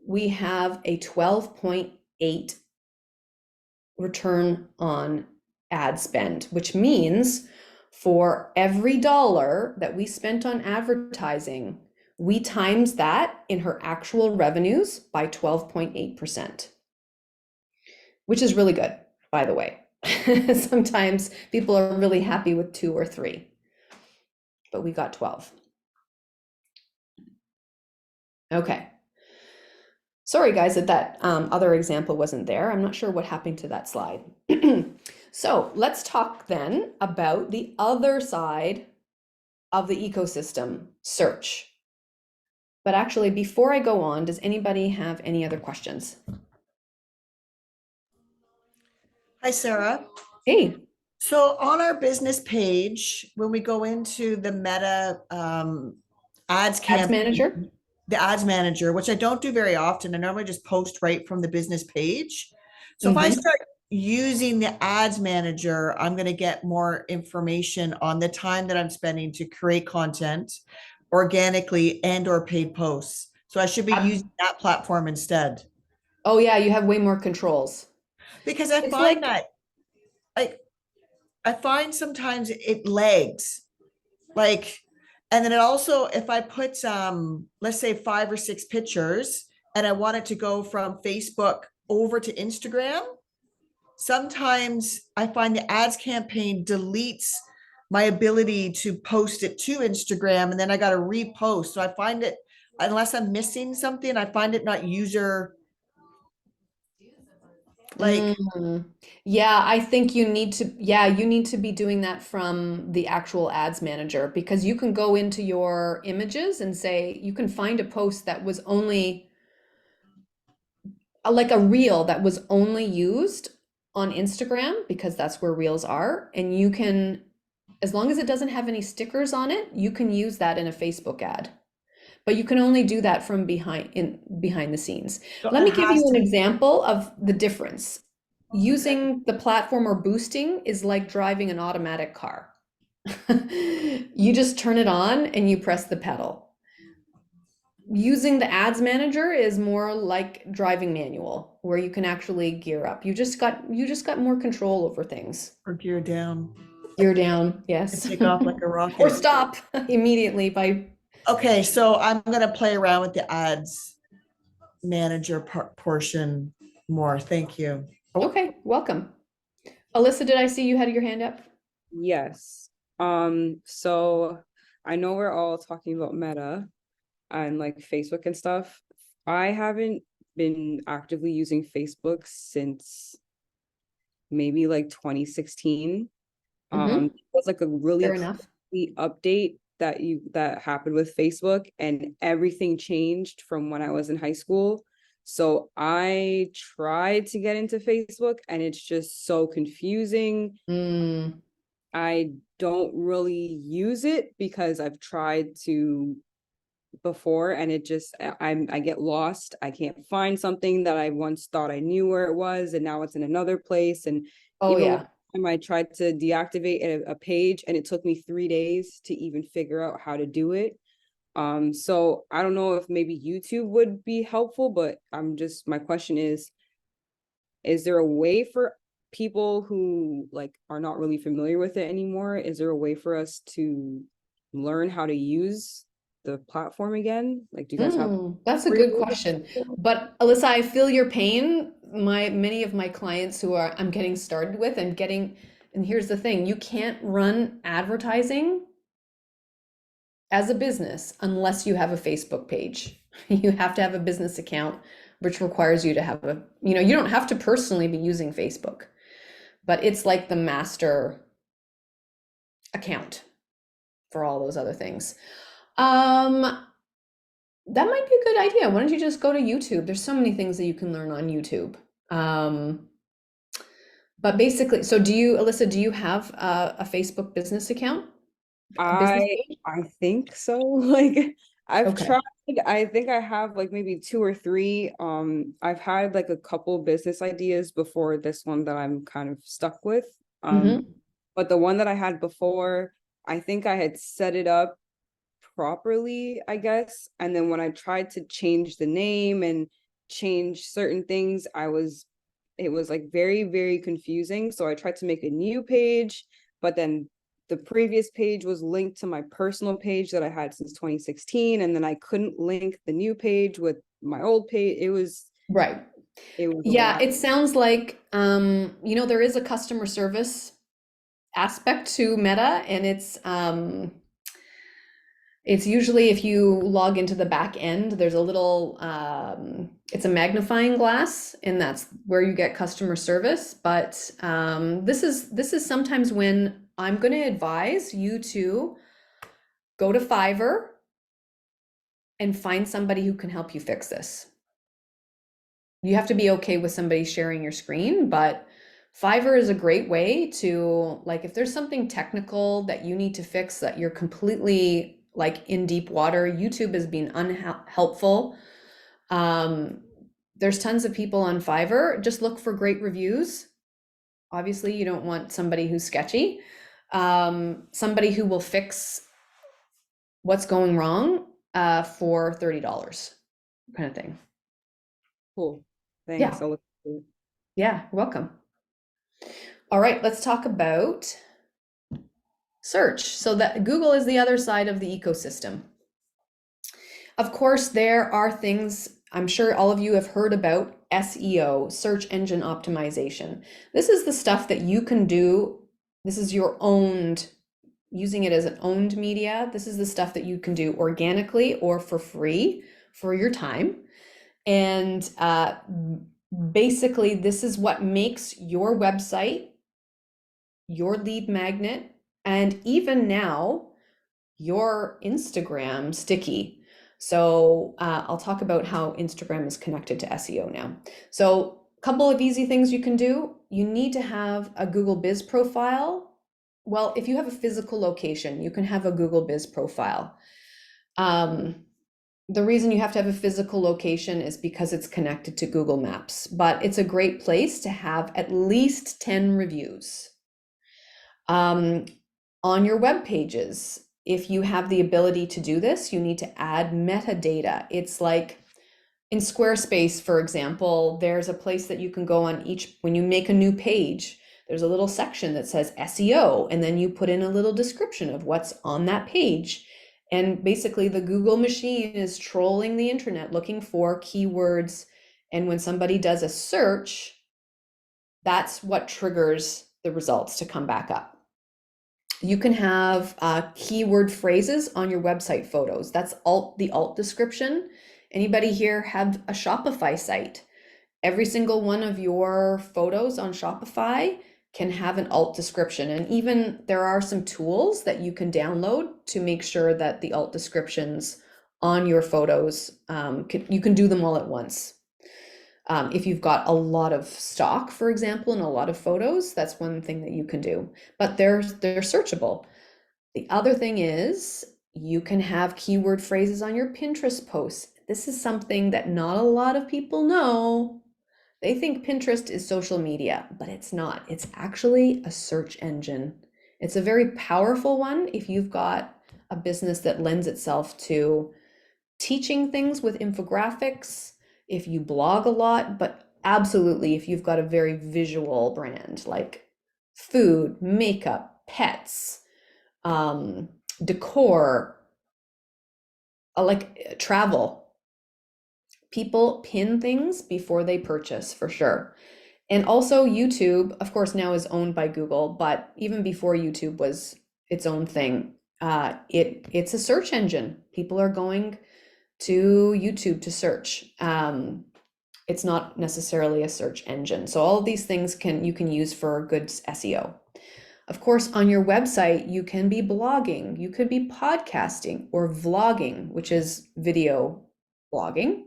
we have a 12.8 return on ad spend, which means for every dollar that we spent on advertising, we times that in her actual revenues by 12.8%, which is really good, by the way. Sometimes people are really happy with 2 or 3, but we got 12. Okay. Sorry, guys, that other example wasn't there. I'm not sure what happened to that slide. So let's talk then about the other side of the ecosystem, search. But actually, before I go on, does anybody have any other questions? Hi, Sarah. Hey. So on our business page, when we go into the Meta ads manager, the ads manager, which I don't do very often, I normally just post right from the business page. So if I start using the ads manager, I'm going to get more information on the time that I'm spending to create content organically and or paid posts. So I should be using that platform instead. Oh yeah, you have way more controls. Because I find that I find sometimes it lags, and then it also, if I put let's say 5 or 6 pictures and I want it to go from Facebook over to Instagram, sometimes I find the ads campaign deletes my ability to post it to Instagram, and then I got to repost. So I find it, unless I'm missing something, I find it not user Yeah, I think you need to be doing that from the actual ads manager, because you can go into your images and say you can find a post that was only like a reel that was only used on Instagram, because that's where reels are, and you can, as long as it doesn't have any stickers on it, you can use that in a Facebook ad. But you can only do that from behind the scenes. So let me give you an example of the difference. Using the platform or boosting is like driving an automatic car. You just turn it on and you press the pedal. Using the ads manager is more like driving manual, where you can actually gear up. You just got more control over things. Or gear down. Gear down, And yes. take off like a rocket. Or stop immediately by, Okay, so I'm gonna play around with the ads manager portion more. Thank you. Oh, okay, welcome. Alyssa, did I see you had your hand up? Yes. So I know we're all talking about Meta and like Facebook and stuff. I haven't been actively using Facebook since maybe like 2016. Mhm. It was like a really Fair enough. crazy update that happened with Facebook, and everything changed from when I was in high school. So I tried to get into Facebook and it's just so confusing. Mm, I don't really use it because I've tried to before, and it just I get lost. I can't find something that I once thought I knew where it was, and now it's in another place. And oh even one yeah. time I tried to deactivate a page, and it took me 3 days to even figure out how to do it. So I don't know if maybe YouTube would be helpful, but my question is there a way for people who like are not really familiar with it anymore? Is there a way for us to learn how to use the platform again? Like, do you guys have That's a good question. But Alyssa, I feel your pain. Many of my clients who I'm getting started with and here's the thing, you can't run advertising as a business unless you have a Facebook page. You have to have a business account, which requires you to have you don't have to personally be using Facebook, but it's like the master account for all those other things. That might be a good idea. Why don't you just go to YouTube? There's so many things that you can learn on YouTube. But basically, so Alyssa, do you have a Facebook business account? A business I page? I think so. Like I've Okay. tried, I think I have like maybe two or three. I've had like a couple business ideas before this one that I'm kind of stuck with. Hmm. But the one that I had before, I think I had set it up properly, I guess. And then when I tried to change the name and change certain things, it was like very, very confusing. So I tried to make a new page, but then the previous page was linked to my personal page that I had since 2016. And then I couldn't link the new page with my old page. Right. It was a Yeah, lot. it sounds like there is a customer service aspect to Meta, and it's usually if you log into the back end, there's a little, it's a magnifying glass, and that's where you get customer service. But this is sometimes when I'm going to advise you to go to Fiverr and find somebody who can help you fix this. You have to be okay with somebody sharing your screen, but Fiverr is a great way to, like, if there's something technical that you need to fix that you're completely like in deep water, YouTube has been unhelpful. There's tons of people on Fiverr. Just look for great reviews. Obviously, you don't want somebody who's sketchy. Somebody who will fix what's going wrong for $30 kind of thing. Cool. Yeah. Thanks. I'll look into it. Yeah, welcome. All right, let's talk about search. So that Google is the other side of the ecosystem. Of course, there are things, I'm sure all of you have heard about SEO, search engine optimization. This is the stuff that you can do. This is your owned, using it as an owned media. This is the stuff that you can do organically or for free for your time. And basically, this is what makes your website, your lead magnet, and even now, your Instagram sticky. So I'll talk about how Instagram is connected to SEO now. So a couple of easy things you can do. You need to have a Google Biz profile. Well, if you have a physical location, you can have a Google Biz profile. The reason you have to have a physical location is because it's connected to Google Maps, but it's a great place to have at least 10 reviews. On your web pages, if you have the ability to do this, you need to add metadata. It's like in Squarespace, for example, there's a place that you can go on each, when you make a new page, there's a little section that says SEO, and then you put in a little description of what's on that page. And basically the Google machine is trolling the internet looking for keywords. And when somebody does a search, that's what triggers the results to come back up. You can have keyword phrases on your website photos. That's the alt description. Anybody here have a Shopify site? Every single one of your photos on Shopify can have an alt description. And even there are some tools that you can download to make sure that the alt descriptions on your photos, you can do them all at once. If you've got a lot of stock, for example, and a lot of photos, that's one thing that you can do, but they're searchable. The other thing is you can have keyword phrases on your Pinterest posts. This is something that not a lot of people know. They think Pinterest is social media, but it's not. It's actually a search engine. It's a very powerful one if you've got a business that lends itself to teaching things with infographics, if you blog a lot, but absolutely if you've got a very visual brand like food, makeup, pets, decor, like travel. People pin things before they purchase for sure. And also YouTube, of course, now is owned by Google, but even before YouTube was its own thing, it's a search engine. People are going to YouTube to search. It's not necessarily a search engine. So all of these things you can use for good SEO. Of course, on your website, you can be blogging, you could be podcasting or vlogging, which is video blogging.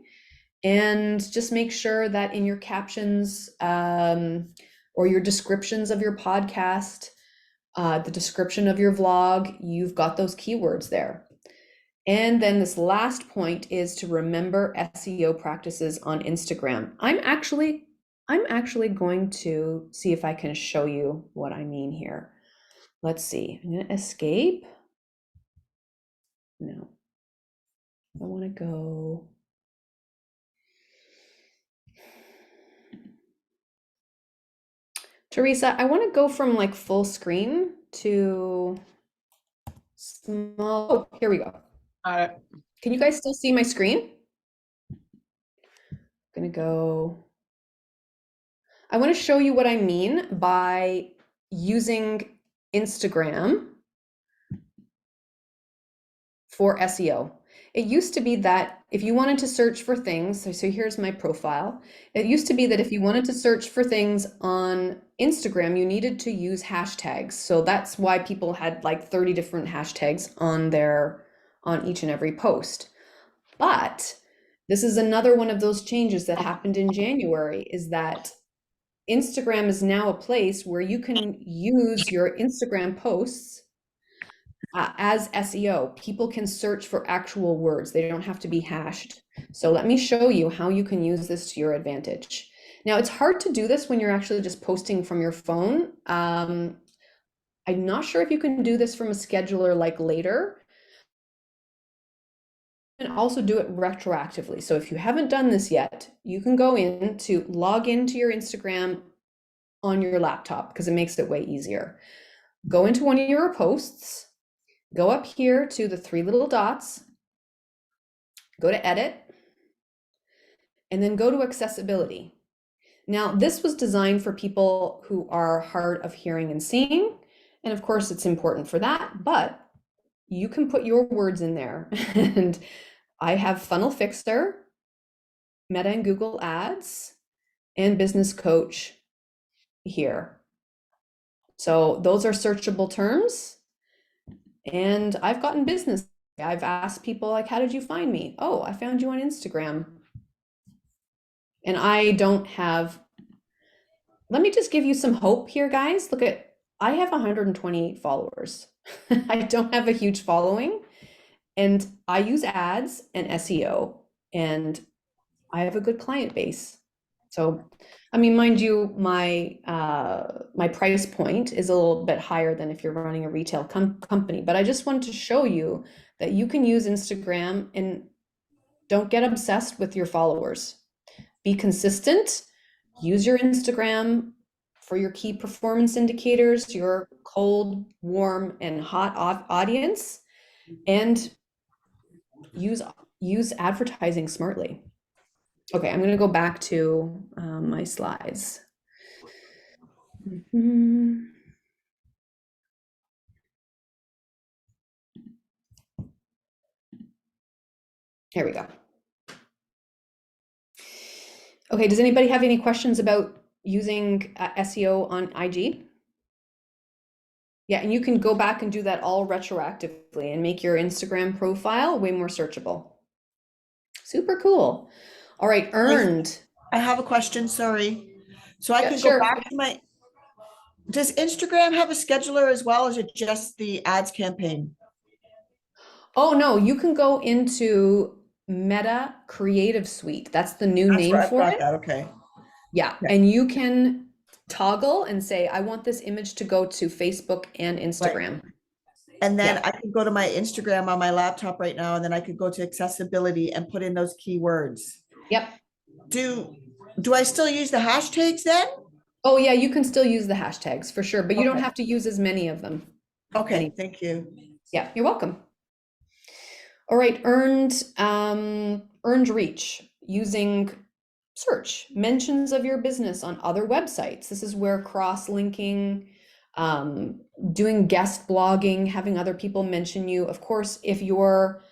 And just make sure that in your captions or your descriptions of your podcast, the description of your vlog, you've got those keywords there. And then this last point is to remember SEO practices on Instagram. I'm actually going to see if I can show you what I mean here. Let's see. I'm going to escape. No. I want to go. Teresa, I want to go from like full screen to small. Oh, here we go. Can you guys still see my screen? I'm gonna go. I want to show you what I mean by using Instagram for SEO. It used to be that if you wanted to search for things, so here's my profile. It used to be that if you wanted to search for things on Instagram, you needed to use hashtags. So that's why people had like 30 different hashtags on each and every post. But this is another one of those changes that happened in January, is that Instagram is now a place where you can use your Instagram posts as SEO. People can search for actual words. They don't have to be hashed. So let me show you how you can use this to your advantage. Now, it's hard to do this when you're actually just posting from your phone. I'm not sure if you can do this from a scheduler like later. You can also do it retroactively. So if you haven't done this yet, you can go in to log into your Instagram on your laptop because it makes it way easier. Go into one of your posts, go up here to the three little dots, go to edit, and then go to accessibility. Now, this was designed for people who are hard of hearing and seeing. And of course, it's important for that, but you can put your words in there. And I have Funnel Fixer, Meta and Google Ads, and Business Coach here. So those are searchable terms. And I've gotten business. I've asked people like, how did you find me? Oh, I found you on Instagram. And I don't have, let me just give you some hope here, guys. Look I have 128 followers. I don't have a huge following. And I use ads and SEO, and I have a good client base. So, I mean, mind you, my my price point is a little bit higher than if you're running a retail company, but I just wanted to show you that you can use Instagram and don't get obsessed with your followers. Be consistent, use your Instagram for your key performance indicators, your cold, warm, and hot audience, and use advertising smartly. Okay, I'm going to go back to my slides. Mhm. Here we go. Okay, does anybody have any questions about using SEO on IG? Yeah, and you can go back and do that all retroactively and make your Instagram profile way more searchable. Super cool. All right, earned. I have a question, sorry. So I Yeah, could sure. go back to my, does Instagram have a scheduler as well, or is it just the ads campaign? Oh no, you can go into Meta Creative Suite. That's the new That's name where I've for got it. that, okay. Yeah, Yeah. and you can toggle and say, I want this image to go to Facebook and Instagram. And then Yeah. I could go to my Instagram on my laptop right now, and then I could go to accessibility and put in those keywords. Yep. Do I still use the hashtags then? Oh yeah, you can still use the hashtags for sure, but you don't Okay. have to use as many of them. Okay, thank you. Yeah, you're welcome. All right, earned reach using search, mentions of your business on other websites. This is where cross-linking, doing guest blogging, having other people mention you. Of course, if you're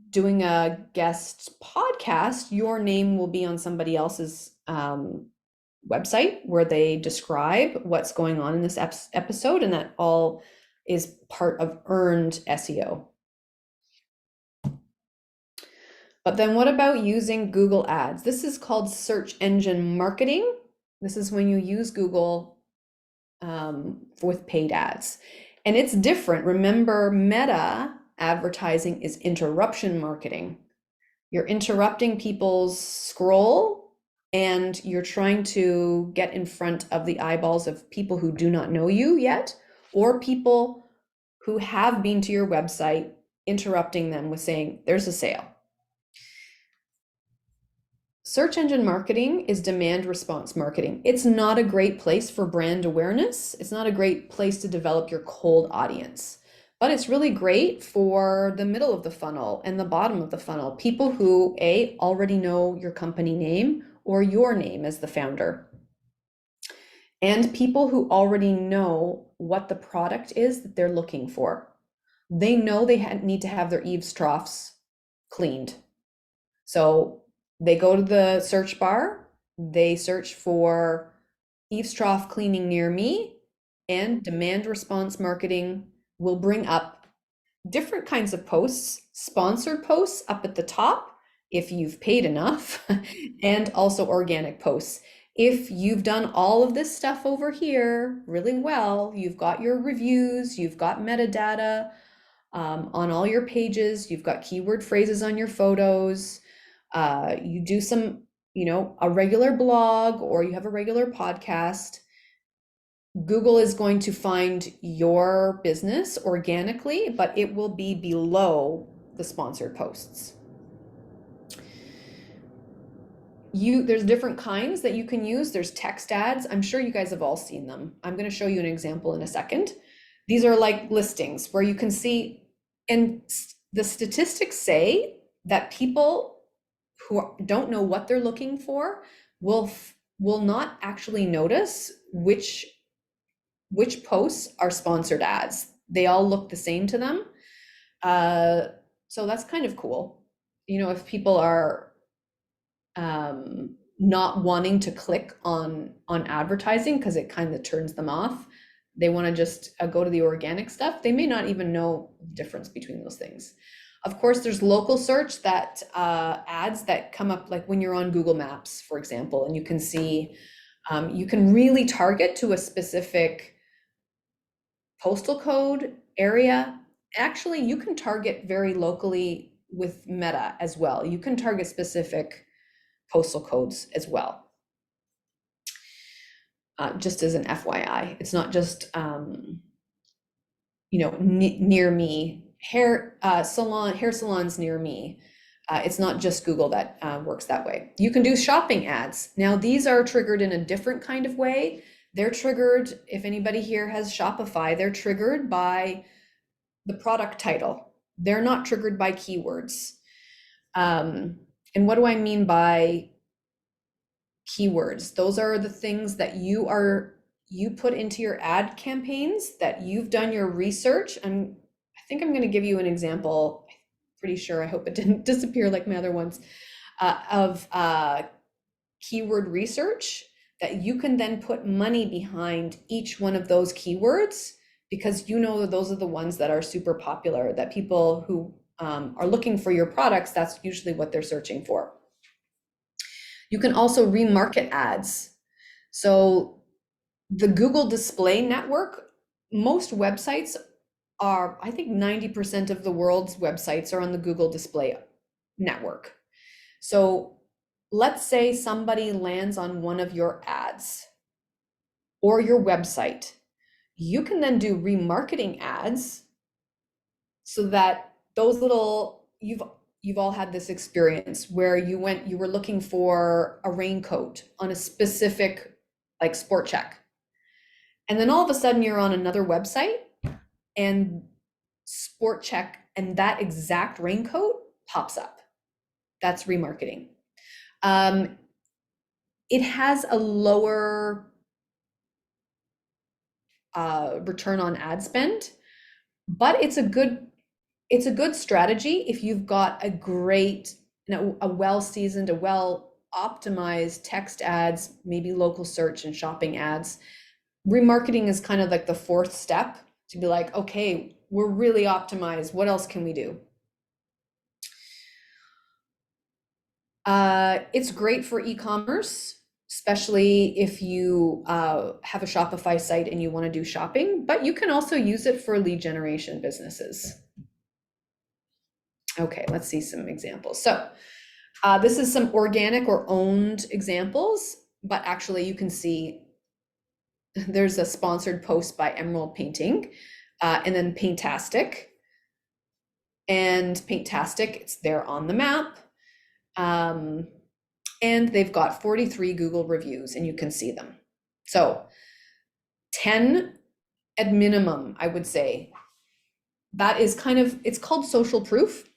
doing a guest podcast, your name will be on somebody else's website where they describe what's going on in this episode, and that all is part of earned SEO. But then what about using Google Ads? This is called search engine marketing. This is when you use Google with paid ads. And it's different. Remember, Meta advertising is interruption marketing. You're interrupting people's scroll and you're trying to get in front of the eyeballs of people who do not know you yet, or people who have been to your website, interrupting them with saying, there's a sale. Search engine marketing is demand response marketing. It's not a great place for brand awareness. It's not a great place to develop your cold audience, but it's really great for the middle of the funnel and the bottom of the funnel. People who already know your company name or your name as the founder. And people who already know what the product is that they're looking for. They know they need to have their eaves troughs cleaned. So they go to the search bar, they search for eaves trough cleaning near me, and demand response marketing will bring up different kinds of posts, sponsored posts up at the top if you've paid enough, and also organic posts. If you've done all of this stuff over here really well, you've got your reviews, you've got metadata on all your pages, you've got keyword phrases on your photos, you do some, a regular blog or you have a regular podcast, Google is going to find your business organically, but it will be below the sponsored posts. There's different kinds that you can use. There's text ads. I'm sure you guys have all seen them. I'm going to show you an example in a second. These are like listings where you can see, and the statistics say that people who don't know what they're looking for will not actually notice which posts are sponsored ads. They all look the same to them. So that's kind of cool. If people are not wanting to click on advertising because it kind of turns them off, they want to just go to the organic stuff, they may not even know the difference between those things. Of course, there's local search that ads that come up like when you're on Google Maps, for example, and you can see, you can really target to a specific postal code area. Actually, you can target very locally with Meta as well. You can target specific postal codes as well. just as an FYI. It's not just, near me, hair salons near me. It's not just Google that works that way. You can do shopping ads. Now, these are triggered in a different kind of way. They're triggered, if anybody here has Shopify, they're triggered by the product title. They're not triggered by keywords. And what do I mean by keywords? Those are the things that you put into your ad campaigns, that you've done your research. And I think I'm going to give you an example. Pretty sure, I hope it didn't disappear like my other ones, of keyword research, that you can then put money behind each one of those keywords, because you know that those are the ones that are super popular, that people who are looking for your products, that's usually what they're searching for. You can also remarket ads. So the Google Display Network, most websites are, I think 90% of the world's websites are on the Google Display Network. So let's say somebody lands on one of your ads or your website. You can then do remarketing ads, so that those little, you've all had this experience where you were looking for a raincoat on a specific, like, Sport Check. And then all of a sudden you're on another website and Sport Check and that exact raincoat pops up. That's remarketing. It has a lower return on ad spend, but it's a good strategy if you've got a great, a well-seasoned, a well-optimized text ads, maybe local search and shopping ads. Remarketing is kind of like the fourth step to be like, okay, we're really optimized. What else can we do? It's great for e-commerce, especially if you have a Shopify site and you want to do shopping, but you can also use it for lead generation businesses. Okay, let's see some examples. So this is some organic or owned examples, but actually you can see there's a sponsored post by Emerald Painting, and then Paintastic. And Paintastic, it's there on the map. And they've got 43 Google reviews, and you can see them. So 10 at minimum, I would say. That is it's called social proof.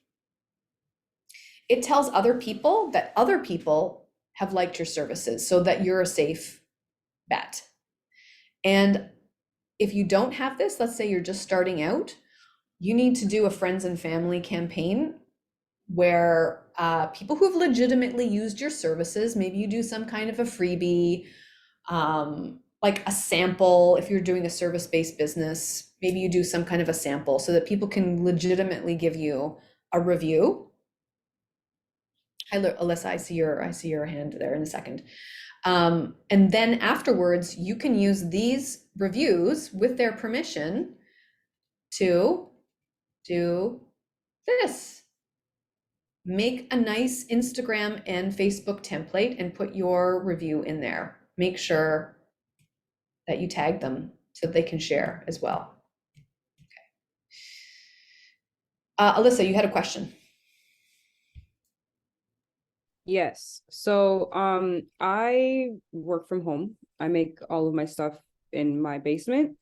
It tells other people that other people have liked your services, so that you're a safe bet. And if you don't have this, let's say you're just starting out, you need to do a friends and family campaign where people who have legitimately used your services, maybe you do some kind of a freebie, like a sample. If you're doing a service-based business, maybe you do some kind of a sample so that people can legitimately give you a review. Hi, Alyssa, I see your hand there in a second. And then afterwards, you can use these reviews with their permission to do this. Make a nice Instagram and Facebook template and put your review in there. Make sure that you tag them so they can share as well. Okay. Alyssa, you had a question. Yes. So I work from home. I make all of my stuff in my basement.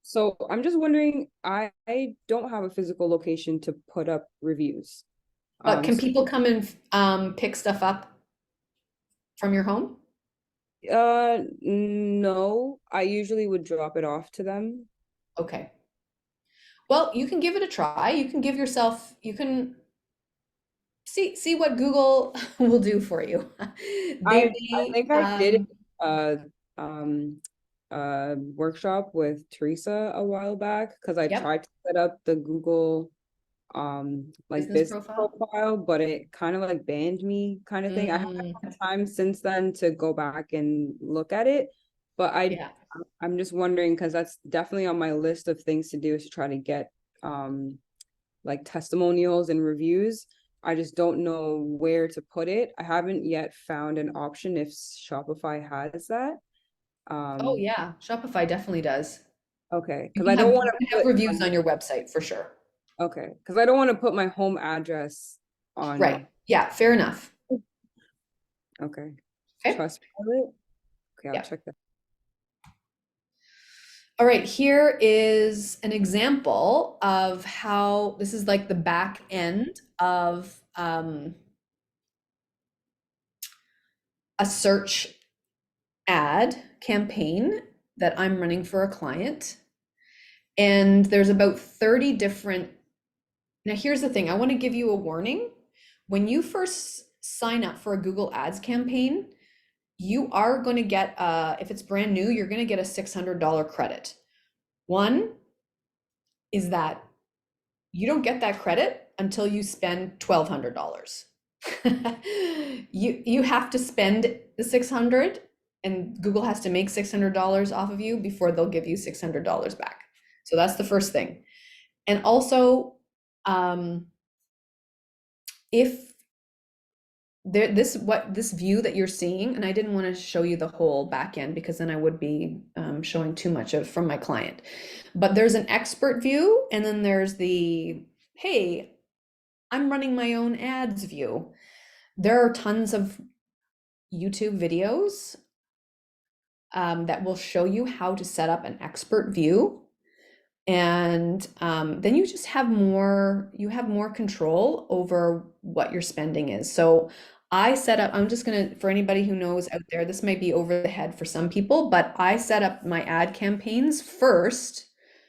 So I'm just wondering, I don't have a physical location to put up reviews. But can people come and pick stuff up from your home? No, I usually would drop it off to them. Okay. Well, you can give it a try. You can you can see what Google will do for you. I think I did workshop with Teresa a while back, because I tried to set up the Google like business profile, but it kind of like banned me, kind of thing. I haven't had time since then to go back and look at it, but I'm just wondering, because that's definitely on my list of things to do, is to try to get like testimonials and reviews. I just don't know where to put it. I haven't yet found an option if Shopify has that. Oh yeah, Shopify definitely does. Okay, You because I don't want you to can have put reviews on your website for sure. okay, because I don't want to put my home address on. Right. Yeah, fair enough. Okay. Okay. Trustpilot. Okay, I'll Yeah. check that. All right, here is an example of how this is like the back end of a search ad campaign that I'm running for a client. And there's about 30 different. Now, here's the thing, I want to give you a warning. When you first sign up for a Google Ads campaign, you are going to get, if it's brand new, you're going to get a $600 credit. One is that you don't get that credit until you spend $1,200. You have to spend the 600 and Google has to make $600 off of you before they'll give you $600 back. So that's the first thing. And also, if this view that you're seeing, and I didn't want to show you the whole back end because then I would be showing too much of from my client. But there's an expert view, and then there's the, hey, I'm running my own ads view. There are tons of YouTube videos that will show you how to set up an expert view. And then you just have more control over what your spending is. So I set up, I'm just gonna, for anybody who knows out there, this might be over the head for some people, but I set up my ad campaigns first.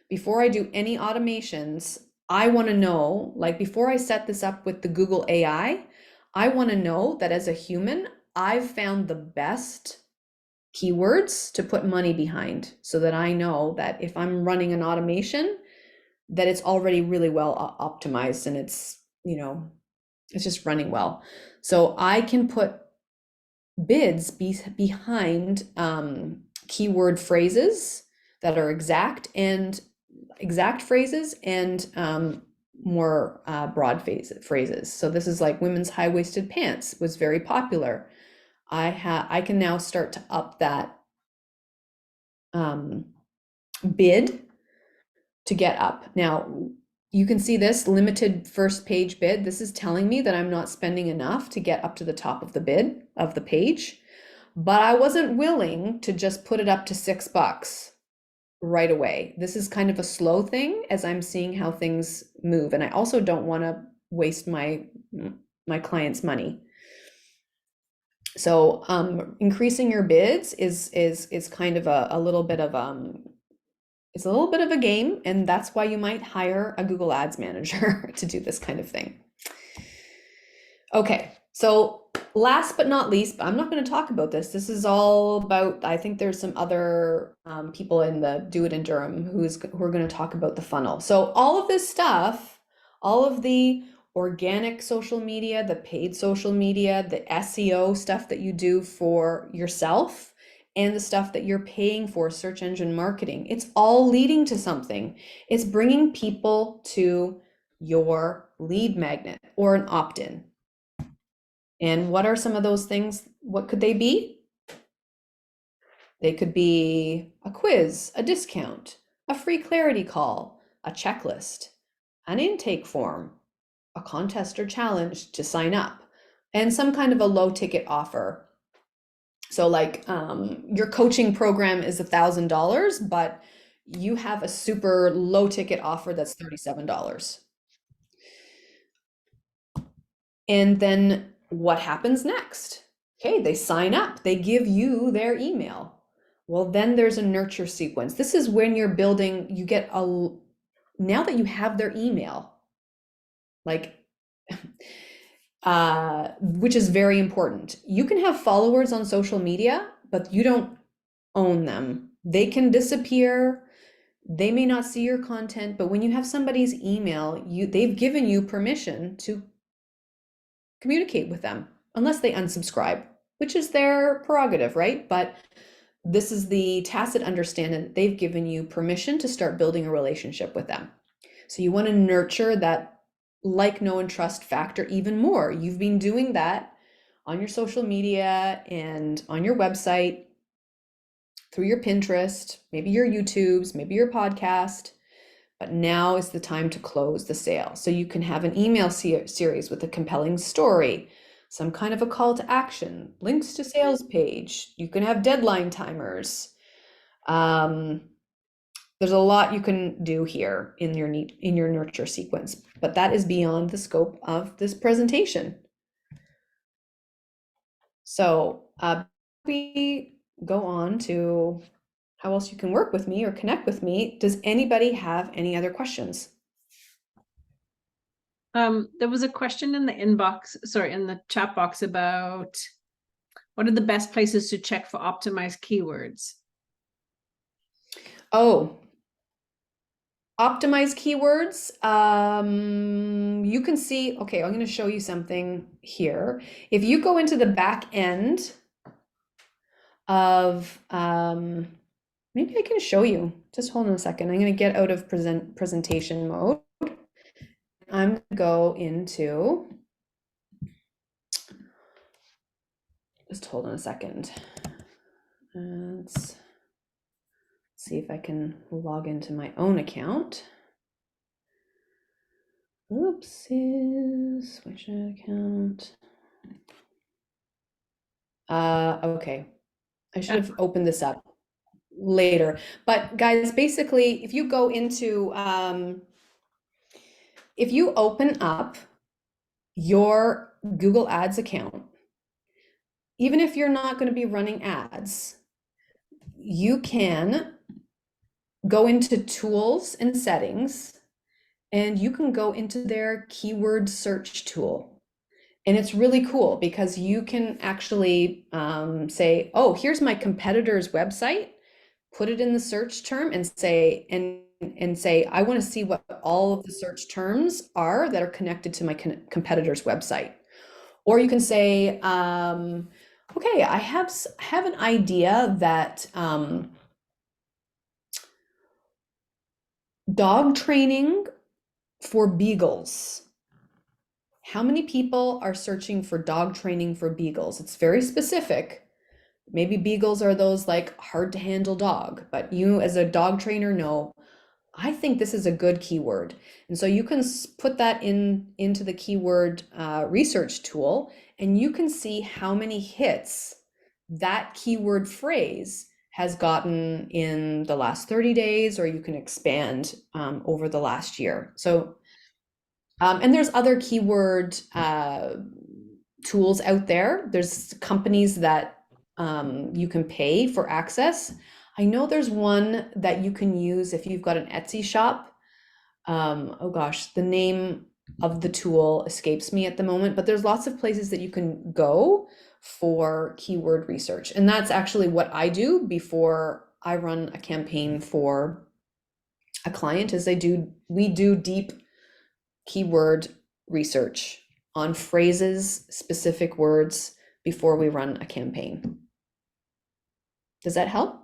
Before I do any automations, I wanna know, like before I set this up with the Google AI, I wanna know that as a human, I've found the best keywords to put money behind so that I know that if I'm running an automation, that it's already really well optimized and it's, it's just running well. So I can put bids behind keyword phrases that are exact phrases and more broad phrases. So this is like women's high-waisted pants was very popular. I can now start to up that bid to get up. Now, you can see this limited first page bid. This is telling me that I'm not spending enough to get up to the top of the bid of the page, but I wasn't willing to just put it up to $6 right away. This is kind of a slow thing as I'm seeing how things move. And I also don't want to waste my client's money. So increasing your bids is kind of a little bit of it's a little bit of a game, and that's why you might hire a Google Ads manager to do this kind of thing. Okay, so last but not least, but I'm not going to talk about this. This is all about, I think there's some other people in the Do It in Durham who are going to talk about the funnel. So all of this stuff, all of the organic social media, the paid social media, the SEO stuff that you do for yourself, and the stuff that you're paying for, search engine marketing, it's all leading to something. It's bringing people to your lead magnet or an opt-in. And what are some of those things? What could they be? They could be a quiz, a discount, a free clarity call, a checklist, an intake form, a contest or challenge to sign up, and some kind of a low ticket offer. So like your coaching program is $1,000, but you have a super low ticket offer that's $37. And then what happens next? Okay, they sign up, they give you their email. Well, then there's a nurture sequence. This is when you're building, now that you have their email, like, which is very important. You can have followers on social media, but you don't own them. They can disappear. They may not see your content, but when you have somebody's email, they've given you permission to communicate with them, unless they unsubscribe, which is their prerogative, right? But this is the tacit understanding that they've given you permission to start building a relationship with them. So you want to nurture that like, know, and trust factor even more. You've been doing that on your social media and on your website. through your Pinterest, maybe your YouTubes, maybe your podcast. But now is the time to close the sale. So you can have an email series with a compelling story, some kind of a call to action, links to sales page. You can have deadline timers. There's a lot you can do here in your nurture sequence, but that is beyond the scope of this presentation. So we go on to how else you can work with me or connect with me. Does anybody have any other questions? There was a question in the in the chat box about what are the best places to check for optimized keywords? Oh, optimize keywords. You can see, okay, I'm going to show you something here. If you go into the back end of, maybe I can show you. Just hold on a second. I'm going to get out of presentation mode. I'm going to go into, just hold on a second. Let's see if I can log into my own account. Oopsies, switch account. Okay. I should have opened this up later. But guys, basically, if you go into, if you open up your Google Ads account, even if you're not going to be running ads, you can go into tools and settings, and you can go into their keyword search tool. And it's really cool because you can actually say, oh, here's my competitor's website, put it in the search term and say, I want to see what all of the search terms are that are connected to my competitor's website. Or you can say, okay, I have an idea that dog training for beagles. How many people are searching for dog training for beagles? It's very specific. Maybe beagles are those like hard to handle dog, but you as a dog trainer know, I think this is a good keyword. And so you can put that into the keyword research tool, and you can see how many hits that keyword phrase has gotten in the last 30 days, or you can expand over the last year. So, and there's other keyword tools out there. There's companies that you can pay for access. I know there's one that you can use if you've got an Etsy shop. Oh gosh, the name of the tool escapes me at the moment, but there's lots of places that you can go for keyword research. And that's actually what I do before I run a campaign for a client, is we do deep keyword research on phrases, specific words before we run a campaign. Does that help?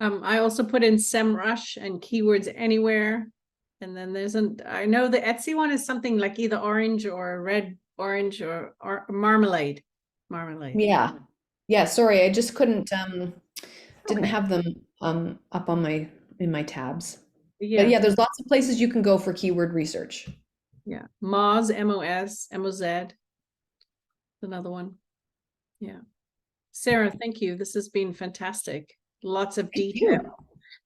I also put in SEMrush and keywords anywhere. And then I know the Etsy one is something like either orange or red, orange or marmalade. Marmalade. Yeah. Yeah, sorry, I just couldn't didn't have them up on in my tabs. Yeah. But yeah, there's lots of places you can go for keyword research. Yeah. Moz, M-O-S, M-O-Z. Another one. Yeah. Sarah, thank you. This has been fantastic. Lots of detail.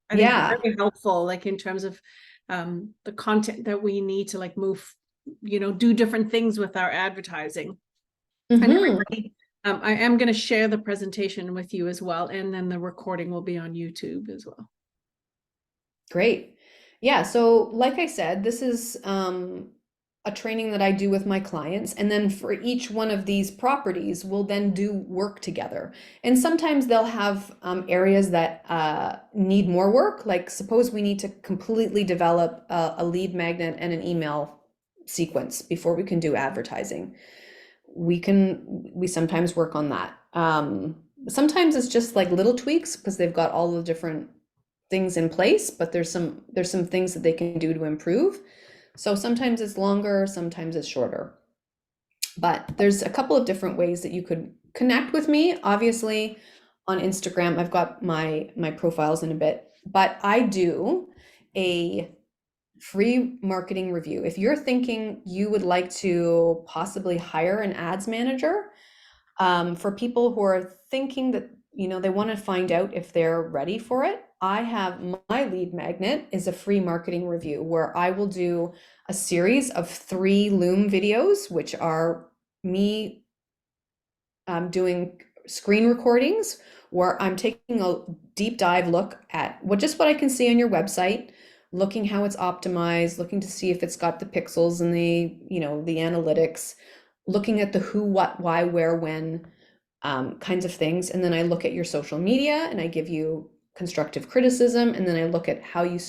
I think Yeah. very helpful, like in terms of the content that we need to like move, do different things with our advertising. And everybody, I am going to share the presentation with you as well. And then the recording will be on YouTube as well. Great. Yeah, so like I said, this is a training that I do with my clients. And then for each one of these properties, we'll then do work together. And sometimes they'll have areas that need more work. Like suppose we need to completely develop a lead magnet and an email sequence before we can do advertising. We sometimes work on that. Sometimes it's just like little tweaks because they've got all the different things in place, but there's some things that they can do to improve. So sometimes it's longer, sometimes it's shorter. But there's a couple of different ways that you could connect with me. Obviously, on Instagram. I've got my profiles in a bit, but I do a free marketing review. If you're thinking you would like to possibly hire an ads manager, for people who are thinking that, you know, they want to find out if they're ready for it, I have my lead magnet is a free marketing review where I will do a series of 3 Loom videos, which are me doing screen recordings where I'm taking a deep dive look at just what I can see on your website, looking how it's optimized, looking to see if it's got the pixels and the, you know, the analytics, looking at the who, what, why, where, when kinds of things. And then I look at your social media and I give you constructive criticism. And then I look at how you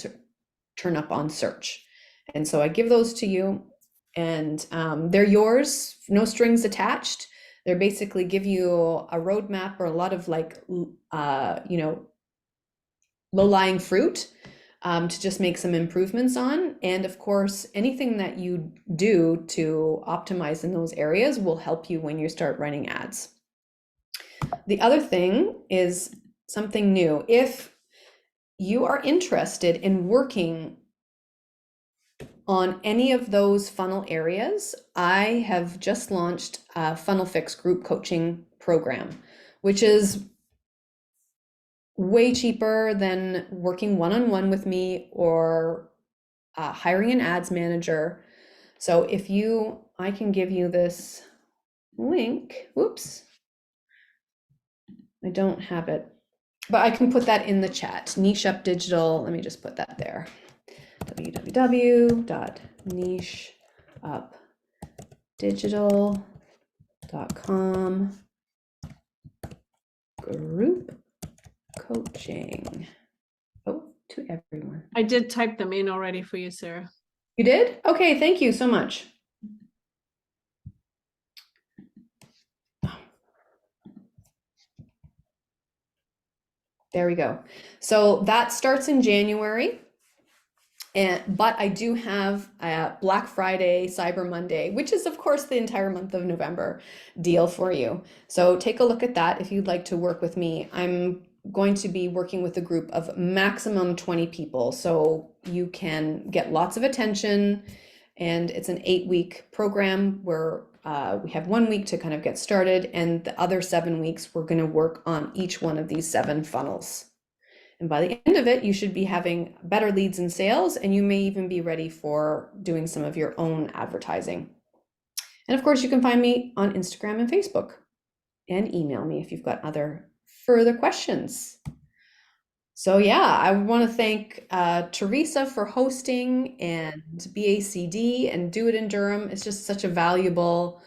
turn up on search. And so I give those to you, and they're yours, no strings attached. They're basically give you a roadmap or a lot of like, you know, low-lying fruit to just make some improvements on. And of course, anything that you do to optimize in those areas will help you when you start running ads. The other thing is something new. If you are interested in working on any of those funnel areas, I have just launched a Funnel Fix group coaching program, which is way cheaper than working one-on-one with me or hiring an ads manager. So if I can give you this link. Whoops. I don't have it, but I can put that in the chat. Niche Up Digital. Let me just put that there. www.nicheupdigital.com group coaching. Oh, to everyone. I did type them in already for you, Sarah. You did? Okay, thank you so much. There we go. So that starts in January. But I do have a Black Friday, Cyber Monday, which is of course the entire month of November deal for you. So take a look at that if you'd like to work with me. I'm going to be working with a group of maximum 20 people. So you can get lots of attention, and it's an 8-week program where we have 1 week to kind of get started, and the other 7 weeks we're going to work on each one of these 7 funnels. And by the end of it, you should be having better leads and sales, and you may even be ready for doing some of your own advertising. And of course, you can find me on Instagram and Facebook, and email me if you've got other further questions. So yeah, I want to thank Teresa for hosting, and BACD and Do It in Durham. It's just such a valuable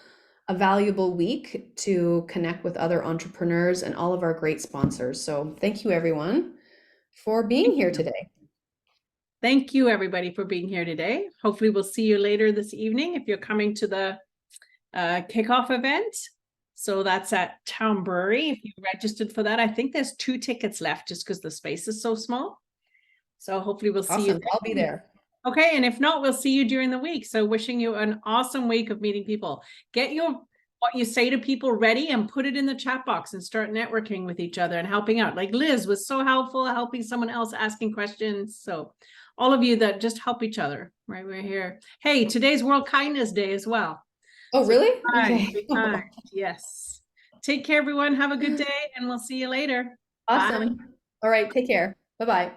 week to connect with other entrepreneurs and all of our great sponsors. So thank you, everyone, for being here today. Thank you, everybody, for being here today. Hopefully we'll see you later this evening if you're coming to the kickoff event. So that's at Town Brewery. If you registered for that, I think there's 2 tickets left just because the space is so small. So hopefully we'll see you there. I'll be there. Okay, and if not, we'll see you during the week. So wishing you an awesome week of meeting people. Get what you say to people ready and put it in the chat box and start networking with each other and helping out. Like Liz was so helpful, helping someone else, asking questions. So all of you that just help each other, right? We're here. Hey, today's World Kindness Day as well. Oh, really? Okay. Yes. Take care, everyone. Have a good day, and we'll see you later. Awesome. Bye. All right, take care. Bye-bye.